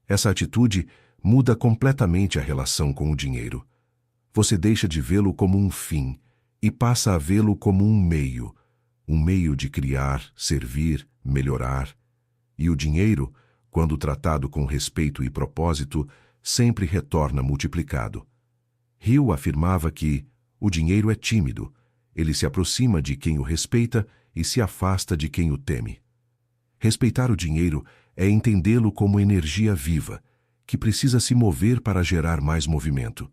Essa atitude muda completamente a relação com o dinheiro. Você deixa de vê-lo como um fim e passa a vê-lo como um meio de criar, servir, melhorar. E o dinheiro, quando tratado com respeito e propósito, sempre retorna multiplicado. Hill afirmava que o dinheiro é tímido, ele se aproxima de quem o respeita e se afasta de quem o teme. Respeitar o dinheiro é entendê-lo como energia viva, que precisa se mover para gerar mais movimento.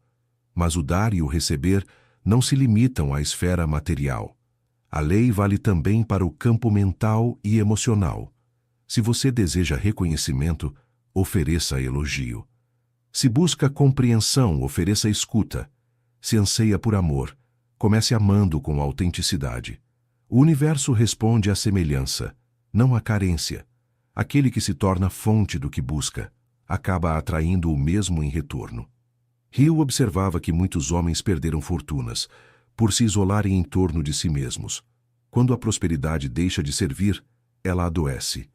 Mas o dar e o receber não se limitam à esfera material. A lei vale também para o campo mental e emocional. Se você deseja reconhecimento, ofereça elogio. Se busca compreensão, ofereça escuta. Se anseia por amor, comece amando com autenticidade. O universo responde à semelhança, não à carência. Aquele que se torna fonte do que busca acaba atraindo o mesmo em retorno. Hill observava que muitos homens perderam fortunas por se isolarem em torno de si mesmos. Quando a prosperidade deixa de servir, ela adoece.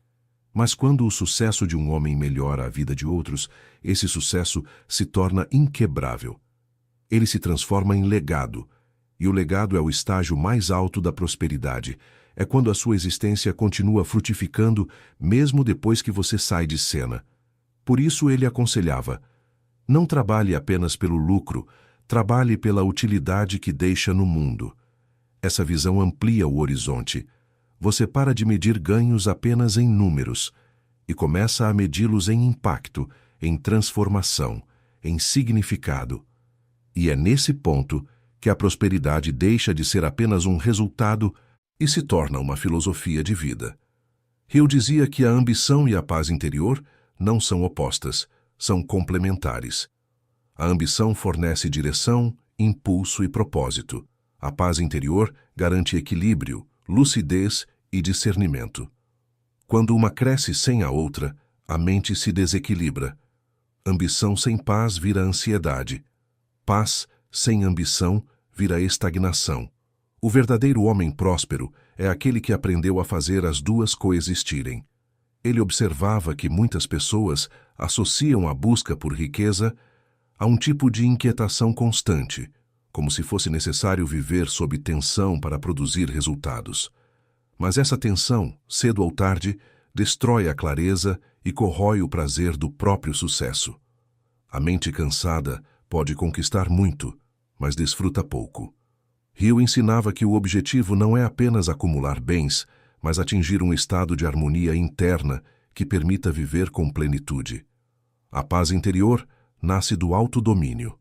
Mas quando o sucesso de um homem melhora a vida de outros, esse sucesso se torna inquebrável. Ele se transforma em legado, e o legado é o estágio mais alto da prosperidade. É quando a sua existência continua frutificando mesmo depois que você sai de cena. Por isso ele aconselhava: não trabalhe apenas pelo lucro, trabalhe pela utilidade que deixa no mundo. Essa visão amplia o horizonte. Você para de medir ganhos apenas em números e começa a medi-los em impacto, em transformação, em significado. E é nesse ponto que a prosperidade deixa de ser apenas um resultado e se torna uma filosofia de vida. Hill dizia que a ambição e a paz interior não são opostas, são complementares. A ambição fornece direção, impulso e propósito. A paz interior garante equilíbrio, lucidez e discernimento. Quando uma cresce sem a outra, a mente se desequilibra. Ambição sem paz vira ansiedade. Paz sem ambição vira estagnação. O verdadeiro homem próspero é aquele que aprendeu a fazer as duas coexistirem. Ele observava que muitas pessoas associam a busca por riqueza a um tipo de inquietação constante, como se fosse necessário viver sob tensão para produzir resultados. Mas essa tensão, cedo ou tarde, destrói a clareza e corrói o prazer do próprio sucesso. A mente cansada pode conquistar muito, mas desfruta pouco. Hill ensinava que o objetivo não é apenas acumular bens, mas atingir um estado de harmonia interna que permita viver com plenitude. A paz interior nasce do autodomínio.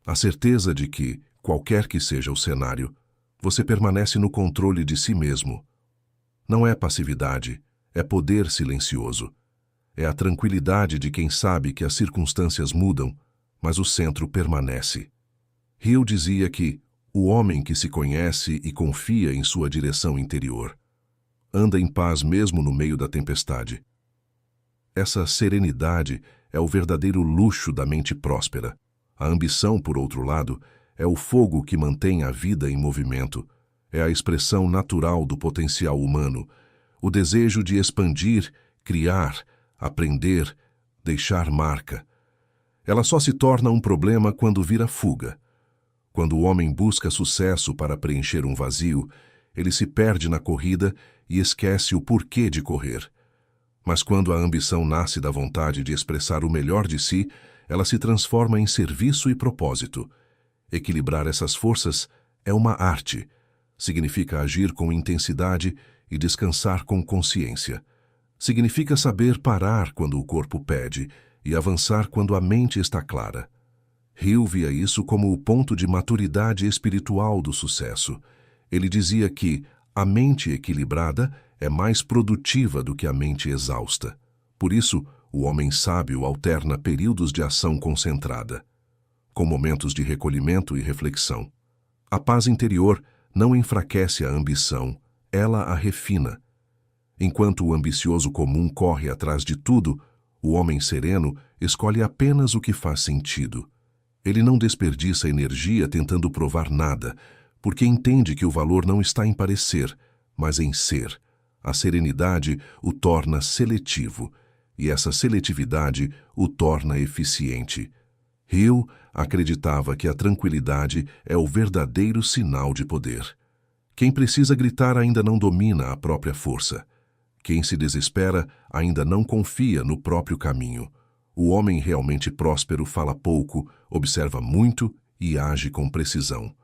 A certeza de que, qualquer que seja o cenário, você permanece no controle de si mesmo. Não é passividade, é poder silencioso. É a tranquilidade de quem sabe que as circunstâncias mudam, mas o centro permanece. Hill dizia que o homem que se conhece e confia em sua direção interior anda em paz mesmo no meio da tempestade. Essa serenidade é o verdadeiro luxo da mente próspera. A ambição, por outro lado, é o fogo que mantém a vida em movimento. É a expressão natural do potencial humano, o desejo de expandir, criar, aprender, deixar marca. Ela só se torna um problema quando vira fuga. Quando o homem busca sucesso para preencher um vazio, ele se perde na corrida e esquece o porquê de correr. Mas quando a ambição nasce da vontade de expressar o melhor de si, ela se transforma em serviço e propósito. Equilibrar essas forças é uma arte. Significa agir com intensidade e descansar com consciência. Significa saber parar quando o corpo pede e avançar quando a mente está clara. Hill via isso como o ponto de maturidade espiritual do sucesso. Ele dizia que a mente equilibrada é mais produtiva do que a mente exausta. Por isso, o homem sábio alterna períodos de ação concentrada, com momentos de recolhimento e reflexão. A paz interior não enfraquece a ambição, ela a refina. Enquanto o ambicioso comum corre atrás de tudo, o homem sereno escolhe apenas o que faz sentido. Ele não desperdiça energia tentando provar nada, porque entende que o valor não está em parecer, mas em ser. A serenidade o torna seletivo, e essa seletividade o torna eficiente. Hill acreditava que a tranquilidade é o verdadeiro sinal de poder. Quem precisa gritar ainda não domina a própria força. Quem se desespera ainda não confia no próprio caminho. O homem realmente próspero fala pouco, observa muito e age com precisão.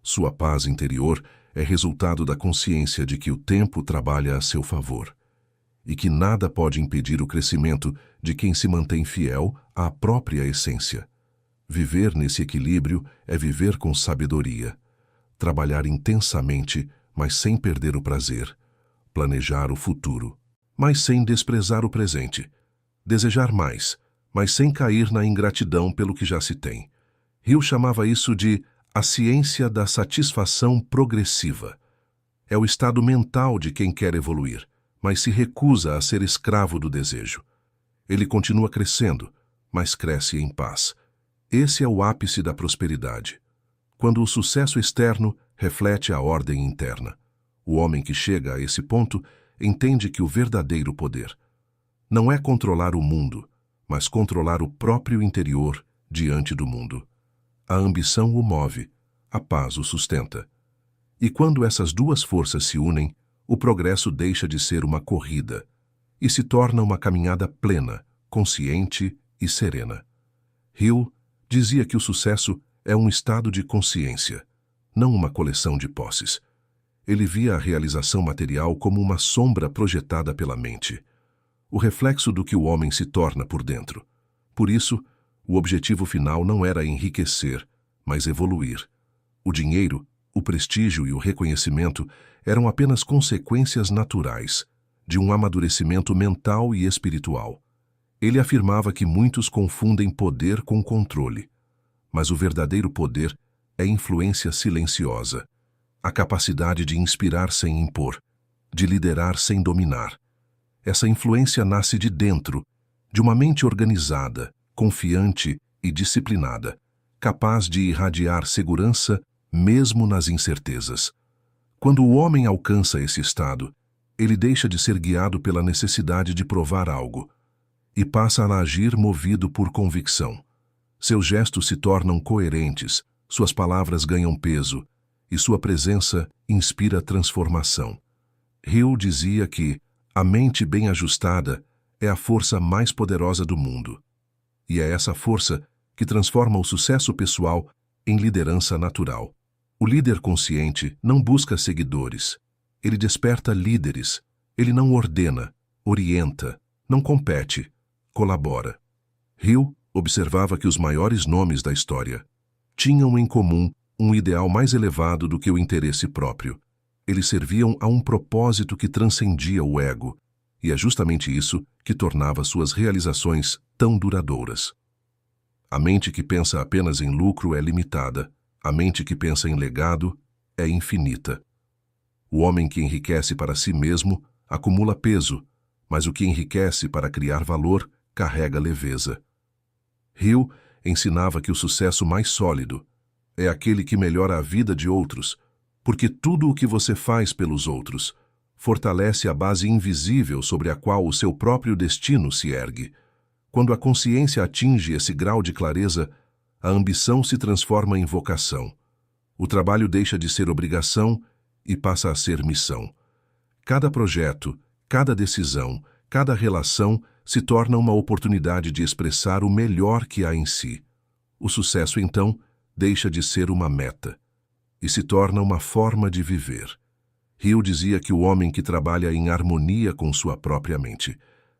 Sua paz interior é resultado da consciência de que o tempo trabalha a seu favor e que nada pode impedir o crescimento de quem se mantém fiel à própria essência. Viver nesse equilíbrio é viver com sabedoria, trabalhar intensamente, mas sem perder o prazer, planejar o futuro, mas sem desprezar o presente, desejar mais, mas sem cair na ingratidão pelo que já se tem. Hill chamava isso de a ciência da satisfação progressiva. É o estado mental de quem quer evoluir, mas se recusa a ser escravo do desejo. Ele continua crescendo, mas cresce em paz. Esse é o ápice da prosperidade. Quando o sucesso externo reflete a ordem interna. O homem que chega a esse ponto entende que o verdadeiro poder não é controlar o mundo, mas controlar o próprio interior diante do mundo. A ambição o move, a paz o sustenta. E quando essas duas forças se unem, o progresso deixa de ser uma corrida e se torna uma caminhada plena, consciente e serena. Hill dizia que o sucesso é um estado de consciência, não uma coleção de posses. Ele via a realização material como uma sombra projetada pela mente, o reflexo do que o homem se torna por dentro. Por isso, o objetivo final não era enriquecer, mas evoluir. O dinheiro, o prestígio e o reconhecimento eram apenas consequências naturais de um amadurecimento mental e espiritual. Ele afirmava que muitos confundem poder com controle, mas o verdadeiro poder é influência silenciosa, a capacidade de inspirar sem impor, de liderar sem dominar. Essa influência nasce de dentro, de uma mente organizada, confiante e disciplinada, capaz de irradiar segurança mesmo nas incertezas. Quando o homem alcança esse estado, ele deixa de ser guiado pela necessidade de provar algo e passa a agir movido por convicção. Seus gestos se tornam coerentes, suas palavras ganham peso e sua presença inspira transformação. Hill dizia que a mente bem ajustada é a força mais poderosa do mundo. E é essa força que transforma o sucesso pessoal em liderança natural. O líder consciente não busca seguidores. Ele desperta líderes. Ele não ordena, orienta, não compete, colabora. Hill observava que os maiores nomes da história tinham em comum um ideal mais elevado do que o interesse próprio. Eles serviam a um propósito que transcendia o ego, e é justamente isso que tornava suas realizações tão duradouras. A mente que pensa apenas em lucro é limitada, a mente que pensa em legado é infinita. O homem que enriquece para si mesmo acumula peso, mas o que enriquece para criar valor carrega leveza. Hill ensinava que o sucesso mais sólido é aquele que melhora a vida de outros, porque tudo o que você faz pelos outros fortalece a base invisível sobre a qual o seu próprio destino se ergue. Quando a consciência atinge esse grau de clareza, a ambição se transforma em vocação. O trabalho deixa de ser obrigação e passa a ser missão. Cada projeto, cada decisão, cada relação se torna uma oportunidade de expressar o melhor que há em si. O sucesso, então, deixa de ser uma meta e se torna uma forma de viver. Hill dizia que o homem que trabalha em harmonia com sua própria mente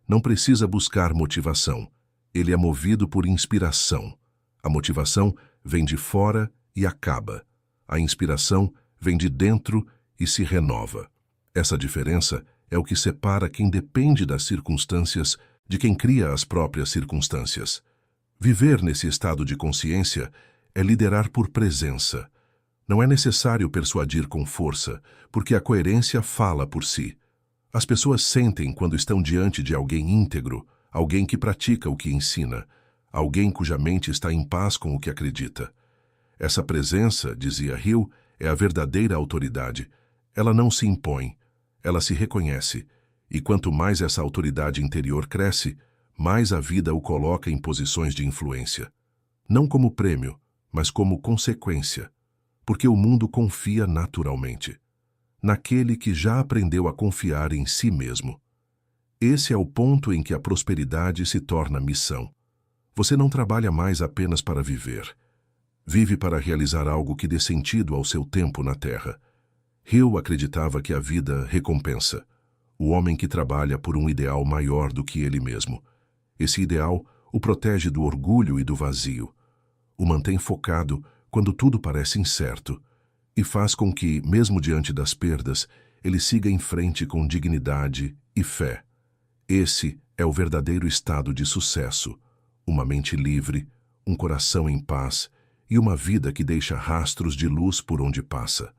não precisa buscar motivação. Ele é movido por inspiração. A motivação vem de fora e acaba. A inspiração vem de dentro e se renova. Essa diferença é o que separa quem depende das circunstâncias de quem cria as próprias circunstâncias. Viver nesse estado de consciência é liderar por presença. Não é necessário persuadir com força, porque a coerência fala por si. As pessoas sentem quando estão diante de alguém íntegro, alguém que pratica o que ensina, alguém cuja mente está em paz com o que acredita. Essa presença, dizia Hill, é a verdadeira autoridade. Ela não se impõe, ela se reconhece, e quanto mais essa autoridade interior cresce, mais a vida o coloca em posições de influência. Não como prêmio, mas como consequência, porque o mundo confia naturalmente naquele que já aprendeu a confiar em si mesmo. Esse é o ponto em que a prosperidade se torna missão. Você não trabalha mais apenas para viver. Vive para realizar algo que dê sentido ao seu tempo na Terra. Hill acreditava que a vida recompensa o homem que trabalha por um ideal maior do que ele mesmo. Esse ideal o protege do orgulho e do vazio, o mantém focado quando tudo parece incerto e faz com que, mesmo diante das perdas, ele siga em frente com dignidade e fé. Esse é o verdadeiro estado de sucesso, uma mente livre, um coração em paz e uma vida que deixa rastros de luz por onde passa.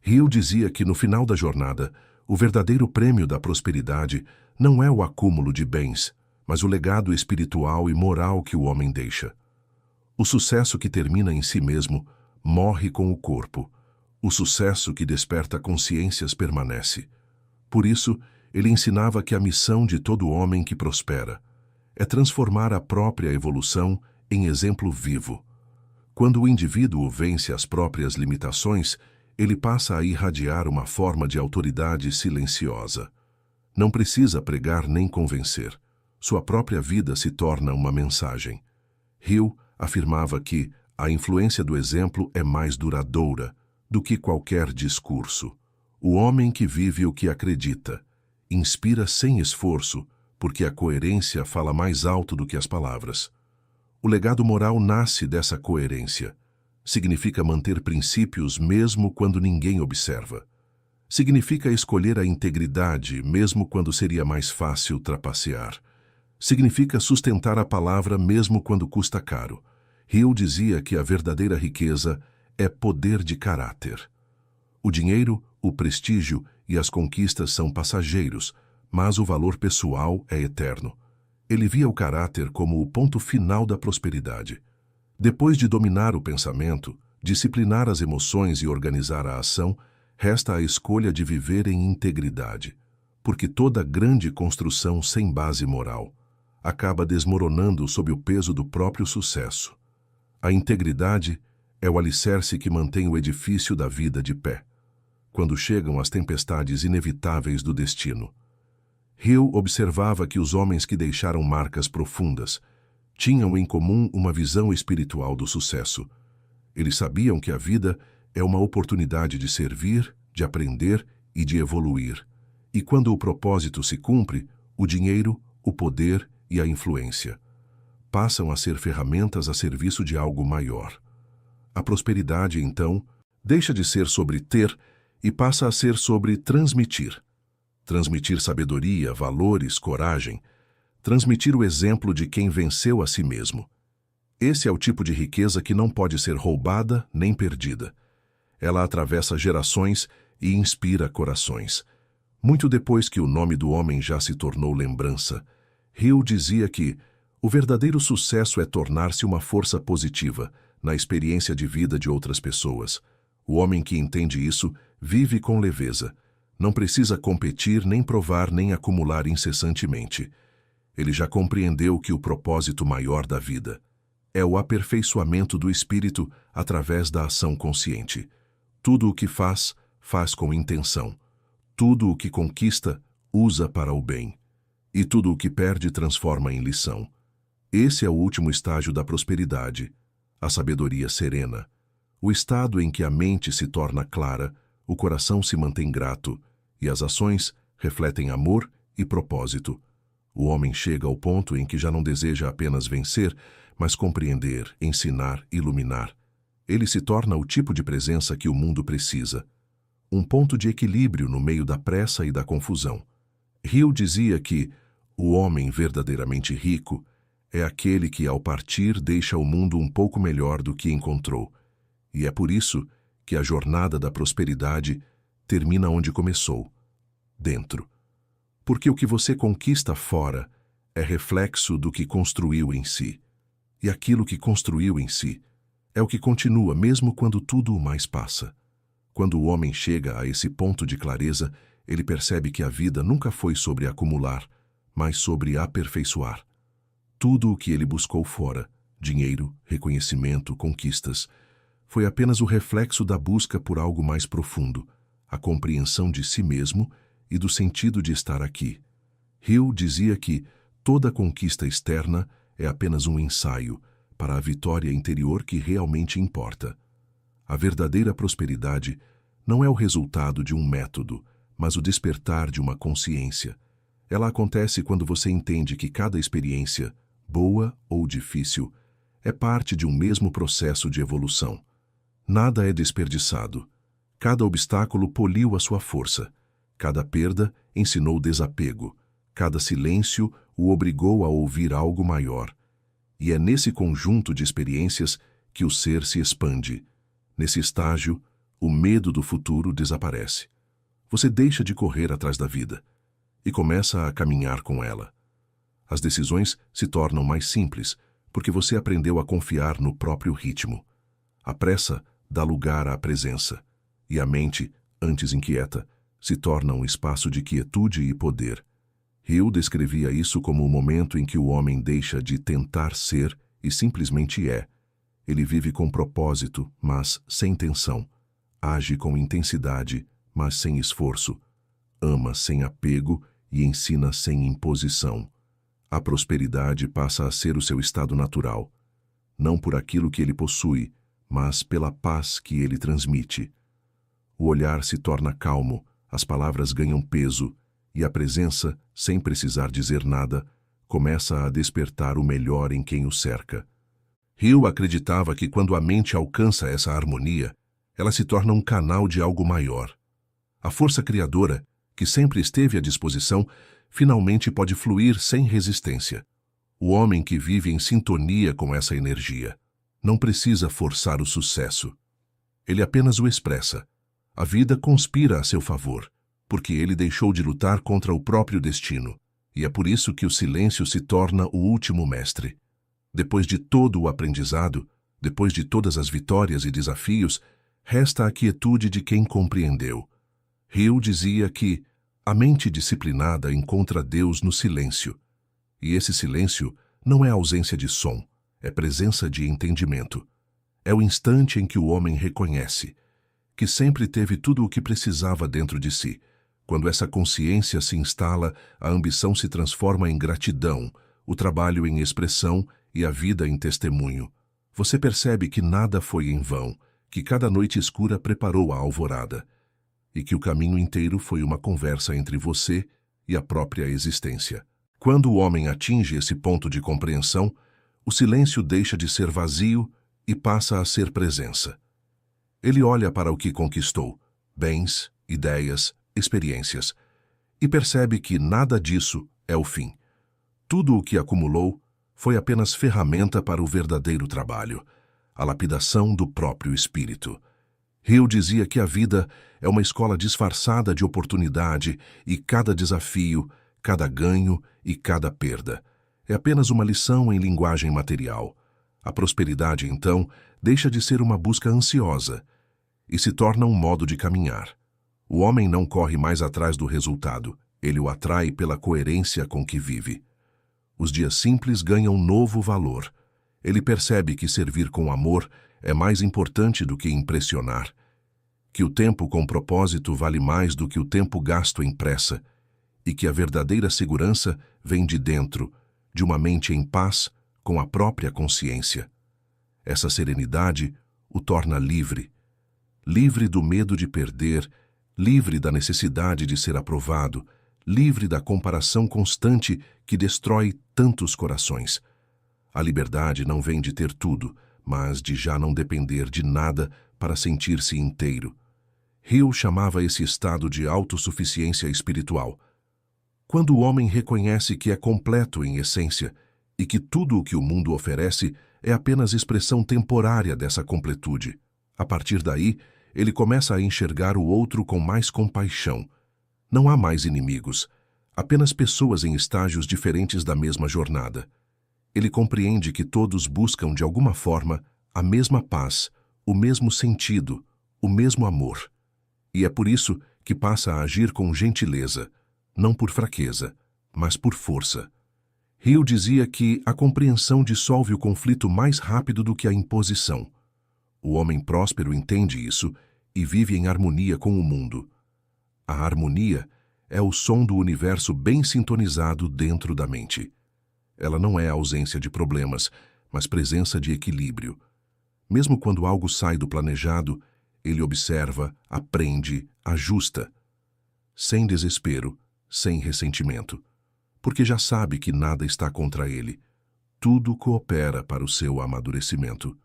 Hill dizia que no final da jornada, o verdadeiro prêmio da prosperidade não é o acúmulo de bens, mas o legado espiritual e moral que o homem deixa. O sucesso que termina em si mesmo morre com o corpo. O sucesso que desperta consciências permanece. Por isso, ele ensinava que a missão de todo homem que prospera é transformar a própria evolução em exemplo vivo. Quando o indivíduo vence as próprias limitações, ele passa a irradiar uma forma de autoridade silenciosa. Não precisa pregar nem convencer. Sua própria vida se torna uma mensagem. Hill afirmava que a influência do exemplo é mais duradoura do que qualquer discurso. O homem que vive o que acredita inspira sem esforço, porque a coerência fala mais alto do que as palavras. O legado moral nasce dessa coerência. Significa manter princípios mesmo quando ninguém observa. Significa escolher a integridade mesmo quando seria mais fácil trapacear. Significa sustentar a palavra mesmo quando custa caro. Hill dizia que a verdadeira riqueza é poder de caráter. O dinheiro, o prestígio e as conquistas são passageiros, mas o valor pessoal é eterno. Ele via o caráter como o ponto final da prosperidade. Depois de dominar o pensamento, disciplinar as emoções e organizar a ação, resta a escolha de viver em integridade, porque toda grande construção sem base moral acaba desmoronando sob o peso do próprio sucesso. A integridade é o alicerce que mantém o edifício da vida de pé, quando chegam as tempestades inevitáveis do destino. Hill observava que os homens que deixaram marcas profundas tinham em comum uma visão espiritual do sucesso. Eles sabiam que a vida é uma oportunidade de servir, de aprender e de evoluir. E quando o propósito se cumpre, o dinheiro, o poder e a influência passam a ser ferramentas a serviço de algo maior. A prosperidade, então, deixa de ser sobre ter e passa a ser sobre transmitir. Transmitir sabedoria, valores, coragem. Transmitir o exemplo de quem venceu a si mesmo. Esse é o tipo de riqueza que não pode ser roubada nem perdida. Ela atravessa gerações e inspira corações. Muito depois que o nome do homem já se tornou lembrança, Hill dizia que o verdadeiro sucesso é tornar-se uma força positiva na experiência de vida de outras pessoas. O homem que entende isso vive com leveza. Não precisa competir, nem provar, nem acumular incessantemente. Ele já compreendeu que o propósito maior da vida é o aperfeiçoamento do espírito através da ação consciente. Tudo o que faz, faz com intenção. Tudo o que conquista, usa para o bem. E tudo o que perde, transforma em lição. Esse é o último estágio da prosperidade, a sabedoria serena. O estado em que a mente se torna clara, o coração se mantém grato e as ações refletem amor e propósito. O homem chega ao ponto em que já não deseja apenas vencer, mas compreender, ensinar, iluminar. Ele se torna o tipo de presença que o mundo precisa. Um ponto de equilíbrio no meio da pressa e da confusão. Hill dizia que o homem verdadeiramente rico é aquele que, ao partir, deixa o mundo um pouco melhor do que encontrou. E é por isso que a jornada da prosperidade termina onde começou, dentro. Porque o que você conquista fora é reflexo do que construiu em si. E aquilo que construiu em si é o que continua mesmo quando tudo o mais passa. Quando o homem chega a esse ponto de clareza, ele percebe que a vida nunca foi sobre acumular, mas sobre aperfeiçoar. Tudo o que ele buscou fora, dinheiro, reconhecimento, conquistas, foi apenas o reflexo da busca por algo mais profundo, a compreensão de si mesmo e do sentido de estar aqui. Hill dizia que toda conquista externa é apenas um ensaio para a vitória interior que realmente importa. A verdadeira prosperidade não é o resultado de um método, mas o despertar de uma consciência. Ela acontece quando você entende que cada experiência, boa ou difícil, é parte de um mesmo processo de evolução. Nada é desperdiçado. Cada obstáculo poliu a sua força. Cada perda ensinou desapego. Cada silêncio o obrigou a ouvir algo maior. E é nesse conjunto de experiências que o ser se expande. Nesse estágio, o medo do futuro desaparece. Você deixa de correr atrás da vida e começa a caminhar com ela. As decisões se tornam mais simples, porque você aprendeu a confiar no próprio ritmo. A pressa dá lugar à presença, e a mente, antes inquieta, se torna um espaço de quietude e poder. Hill descrevia isso como o momento em que o homem deixa de tentar ser e simplesmente é. Ele vive com propósito, mas sem tensão. Age com intensidade, mas sem esforço. Ama sem apego e ensina sem imposição. A prosperidade passa a ser o seu estado natural, não por aquilo que ele possui, mas pela paz que ele transmite. O olhar se torna calmo, as palavras ganham peso, e a presença, sem precisar dizer nada, começa a despertar o melhor em quem o cerca. Hill acreditava que quando a mente alcança essa harmonia, ela se torna um canal de algo maior. A força criadora, que sempre esteve à disposição, finalmente pode fluir sem resistência. O homem que vive em sintonia com essa energia não precisa forçar o sucesso. Ele apenas o expressa. A vida conspira a seu favor, porque ele deixou de lutar contra o próprio destino E é por isso que o silêncio se torna o último mestre. Depois de todo o aprendizado, depois de todas as vitórias e desafios, resta a quietude de quem compreendeu. Hill dizia que a mente disciplinada encontra Deus no silêncio. E esse silêncio não é ausência de som, é presença de entendimento. É o instante em que o homem reconhece que sempre teve tudo o que precisava dentro de si. Quando essa consciência se instala, a ambição se transforma em gratidão, o trabalho em expressão e a vida em testemunho. Você percebe que nada foi em vão, que cada noite escura preparou a alvorada, e que o caminho inteiro foi uma conversa entre você e a própria existência. Quando o homem atinge esse ponto de compreensão, o silêncio deixa de ser vazio e passa a ser presença. Ele olha para o que conquistou, bens, ideias, experiências, e percebe que nada disso é o fim. Tudo o que acumulou foi apenas ferramenta para o verdadeiro trabalho, a lapidação do próprio espírito. Hill dizia que a vida é uma escola disfarçada de oportunidade e cada desafio, cada ganho e cada perda é apenas uma lição em linguagem material. A prosperidade, então, deixa de ser uma busca ansiosa e se torna um modo de caminhar. O homem não corre mais atrás do resultado, ele o atrai pela coerência com que vive. Os dias simples ganham novo valor. Ele percebe que servir com amor é mais importante do que impressionar, que o tempo com propósito vale mais do que o tempo gasto em pressa, e que a verdadeira segurança vem de dentro, de uma mente em paz com a própria consciência. Essa serenidade o torna livre, livre do medo de perder, livre da necessidade de ser aprovado, livre da comparação constante que destrói tantos corações. A liberdade não vem de ter tudo, mas de já não depender de nada para sentir-se inteiro. Hill chamava esse estado de autossuficiência espiritual. Quando o homem reconhece que é completo em essência e que tudo o que o mundo oferece é apenas expressão temporária dessa completude, a partir daí, ele começa a enxergar o outro com mais compaixão. Não há mais inimigos, apenas pessoas em estágios diferentes da mesma jornada. Ele compreende que todos buscam, de alguma forma, a mesma paz, o mesmo sentido, o mesmo amor. E é por isso que passa a agir com gentileza, não por fraqueza, mas por força. Hill dizia que a compreensão dissolve o conflito mais rápido do que a imposição. O homem próspero entende isso e vive em harmonia com o mundo. A harmonia é o som do universo bem sintonizado dentro da mente. Ela não é ausência de problemas, mas presença de equilíbrio. Mesmo quando algo sai do planejado, ele observa, aprende, ajusta. Sem desespero, sem ressentimento. Porque já sabe que nada está contra ele. Tudo coopera para o seu amadurecimento.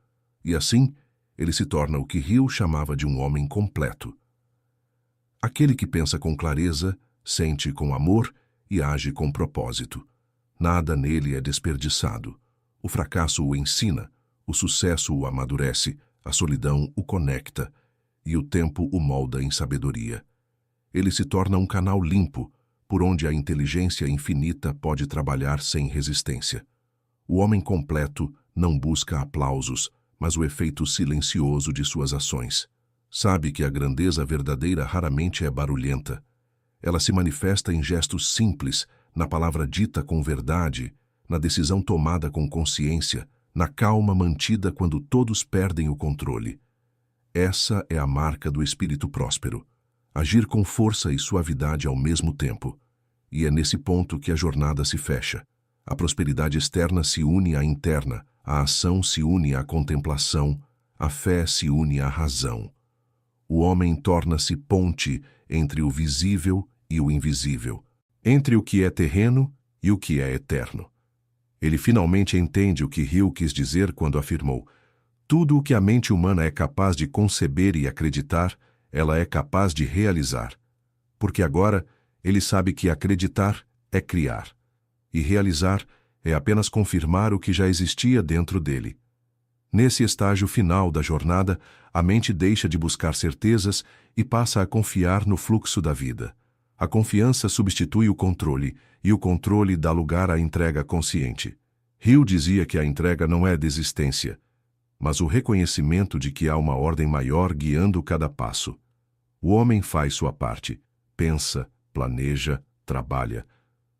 E assim, ele se torna o que Hill chamava de um homem completo. Aquele que pensa com clareza, sente com amor e age com propósito. Nada nele é desperdiçado. O fracasso o ensina, o sucesso o amadurece, a solidão o conecta e o tempo o molda em sabedoria. Ele se torna um canal limpo, por onde a inteligência infinita pode trabalhar sem resistência. O homem completo não busca aplausos, mas o efeito silencioso de suas ações. Sabe que a grandeza verdadeira raramente é barulhenta. Ela se manifesta em gestos simples, na palavra dita com verdade, na decisão tomada com consciência, na calma mantida quando todos perdem o controle. Essa é a marca do espírito próspero. Agir com força e suavidade ao mesmo tempo. E é nesse ponto que a jornada se fecha. A prosperidade externa se une à interna, a ação se une à contemplação, a fé se une à razão. O homem torna-se ponte entre o visível e o invisível, entre o que é terreno e o que é eterno. Ele finalmente entende o que Hill quis dizer quando afirmou: tudo o que a mente humana é capaz de conceber e acreditar, ela é capaz de realizar. Porque agora ele sabe que acreditar é criar, e realizar é apenas confirmar o que já existia dentro dele. Nesse estágio final da jornada, a mente deixa de buscar certezas e passa a confiar no fluxo da vida. A confiança substitui o controle, e o controle dá lugar à entrega consciente. Hill dizia que a entrega não é desistência, mas o reconhecimento de que há uma ordem maior guiando cada passo. O homem faz sua parte, pensa, planeja, trabalha,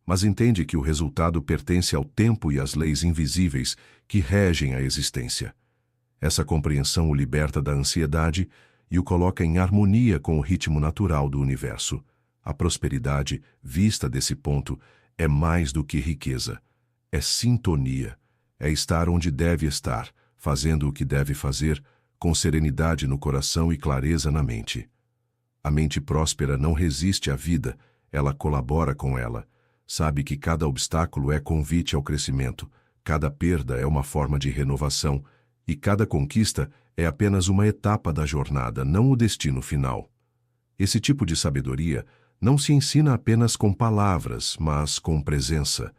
mas entende que o resultado pertence ao tempo e às leis invisíveis que regem a existência. Essa compreensão o liberta da ansiedade e o coloca em harmonia com o ritmo natural do universo. A prosperidade, vista desse ponto, é mais do que riqueza. É sintonia. É estar onde deve estar, fazendo o que deve fazer, com serenidade no coração e clareza na mente. A mente próspera não resiste à vida, ela colabora com ela. Sabe que cada obstáculo é convite ao crescimento, cada perda é uma forma de renovação, e cada conquista é apenas uma etapa da jornada, não o destino final. Esse tipo de sabedoria não se ensina apenas com palavras, mas com presença.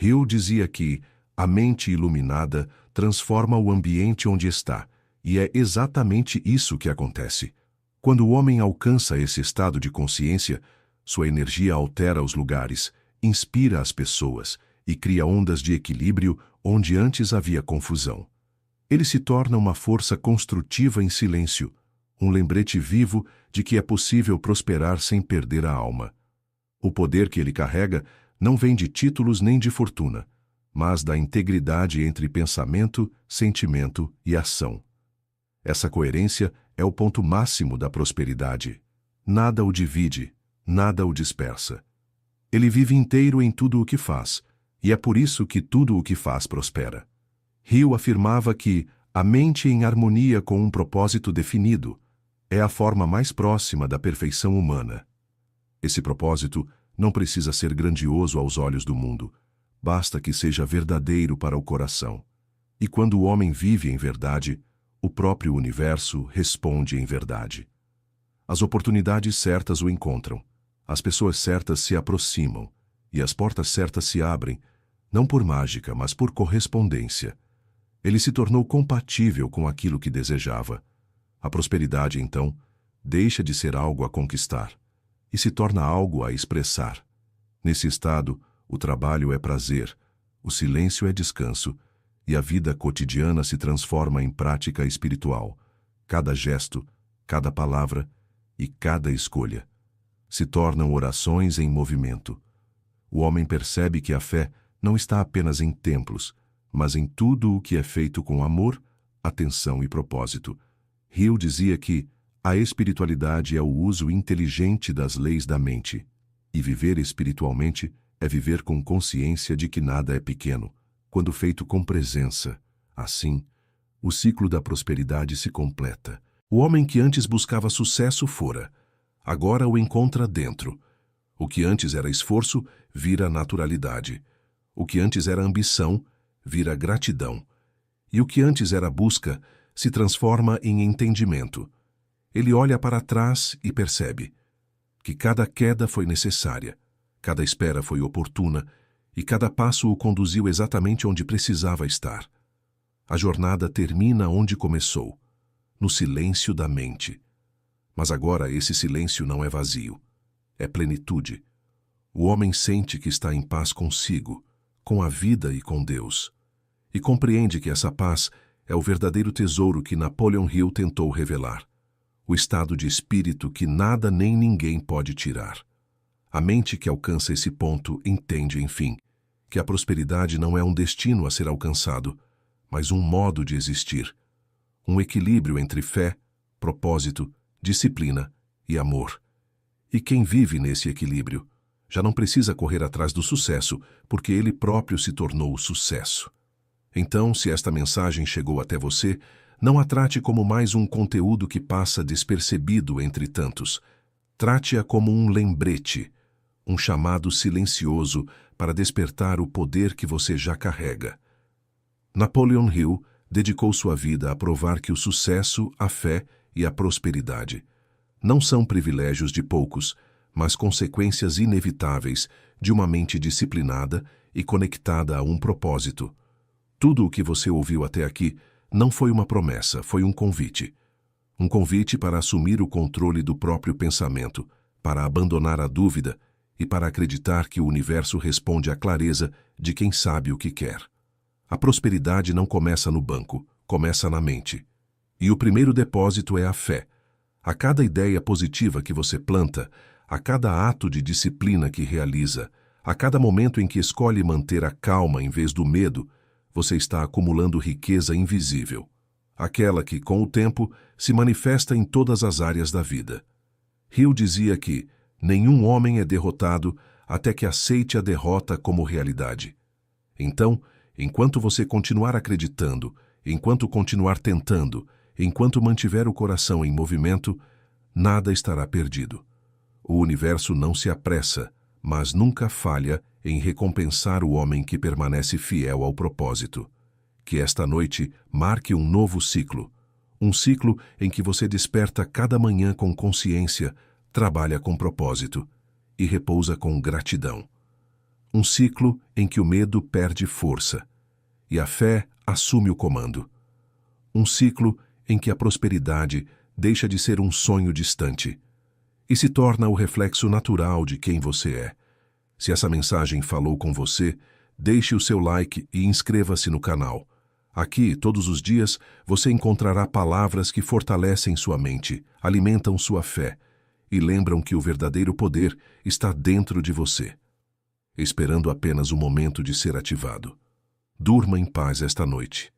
Hill dizia que a mente iluminada transforma o ambiente onde está, e é exatamente isso que acontece. Quando o homem alcança esse estado de consciência, sua energia altera os lugares, inspira as pessoas e cria ondas de equilíbrio onde antes havia confusão. Ele se torna uma força construtiva em silêncio, um lembrete vivo de que é possível prosperar sem perder a alma. O poder que ele carrega não vem de títulos nem de fortuna, mas da integridade entre pensamento, sentimento e ação. Essa coerência é o ponto máximo da prosperidade. Nada o divide, nada o dispersa. Ele vive inteiro em tudo o que faz, e é por isso que tudo o que faz prospera. Hill afirmava que a mente em harmonia com um propósito definido é a forma mais próxima da perfeição humana. Esse propósito não precisa ser grandioso aos olhos do mundo, basta que seja verdadeiro para o coração. E quando o homem vive em verdade, o próprio universo responde em verdade. As oportunidades certas o encontram, as pessoas certas se aproximam, e as portas certas se abrem, não por mágica, mas por correspondência. Ele se tornou compatível com aquilo que desejava. A prosperidade, então, deixa de ser algo a conquistar e se torna algo a expressar. Nesse estado, o trabalho é prazer, o silêncio é descanso e a vida cotidiana se transforma em prática espiritual. Cada gesto, cada palavra e cada escolha se tornam orações em movimento. O homem percebe que a fé não está apenas em templos, mas em tudo o que é feito com amor, atenção e propósito. Hill dizia que a espiritualidade é o uso inteligente das leis da mente, e viver espiritualmente é viver com consciência de que nada é pequeno, quando feito com presença. Assim, o ciclo da prosperidade se completa. O homem que antes buscava sucesso fora, agora o encontra dentro. O que antes era esforço, vira naturalidade. O que antes era ambição, vira gratidão. E o que antes era busca, se transforma em entendimento. Ele olha para trás e percebe que cada queda foi necessária, cada espera foi oportuna e cada passo o conduziu exatamente onde precisava estar. A jornada termina onde começou, no silêncio da mente. Mas agora esse silêncio não é vazio, é plenitude. O homem sente que está em paz consigo, com a vida e com Deus. E compreende que essa paz é o verdadeiro tesouro que Napoleon Hill tentou revelar. O estado de espírito que nada nem ninguém pode tirar. A mente que alcança esse ponto entende, enfim, que a prosperidade não é um destino a ser alcançado, mas um modo de existir. Um equilíbrio entre fé, propósito, disciplina e amor. E quem vive nesse equilíbrio já não precisa correr atrás do sucesso, porque ele próprio se tornou o sucesso. Então, se esta mensagem chegou até você, não a trate como mais um conteúdo que passa despercebido entre tantos. Trate-a como um lembrete, um chamado silencioso para despertar o poder que você já carrega. Napoleon Hill dedicou sua vida a provar que o sucesso, a fé e a prosperidade não são privilégios de poucos, mas consequências inevitáveis de uma mente disciplinada e conectada a um propósito. Tudo o que você ouviu até aqui não foi uma promessa, foi um convite. Um convite para assumir o controle do próprio pensamento, para abandonar a dúvida e para acreditar que o universo responde à clareza de quem sabe o que quer. A prosperidade não começa no banco, começa na mente. E o primeiro depósito é a fé. A cada ideia positiva que você planta, a cada ato de disciplina que realiza, a cada momento em que escolhe manter a calma em vez do medo, você está acumulando riqueza invisível. Aquela que, com o tempo, se manifesta em todas as áreas da vida. Hill dizia que nenhum homem é derrotado até que aceite a derrota como realidade. Então, enquanto você continuar acreditando, enquanto continuar tentando, enquanto mantiver o coração em movimento, nada estará perdido. O universo não se apressa, mas nunca falha em recompensar o homem que permanece fiel ao propósito. Que esta noite marque um novo ciclo. Um ciclo em que você desperta cada manhã com consciência, trabalha com propósito e repousa com gratidão. Um ciclo em que o medo perde força e a fé assume o comando. Um ciclo em que a prosperidade deixa de ser um sonho distante e se torna o reflexo natural de quem você é. Se essa mensagem falou com você, deixe o seu like e inscreva-se no canal. Aqui, todos os dias, você encontrará palavras que fortalecem sua mente, alimentam sua fé e lembram que o verdadeiro poder está dentro de você, esperando apenas o momento de ser ativado. Durma em paz esta noite.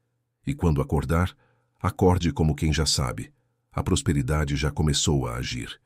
E quando acordar, acorde como quem já sabe. A prosperidade já começou a agir.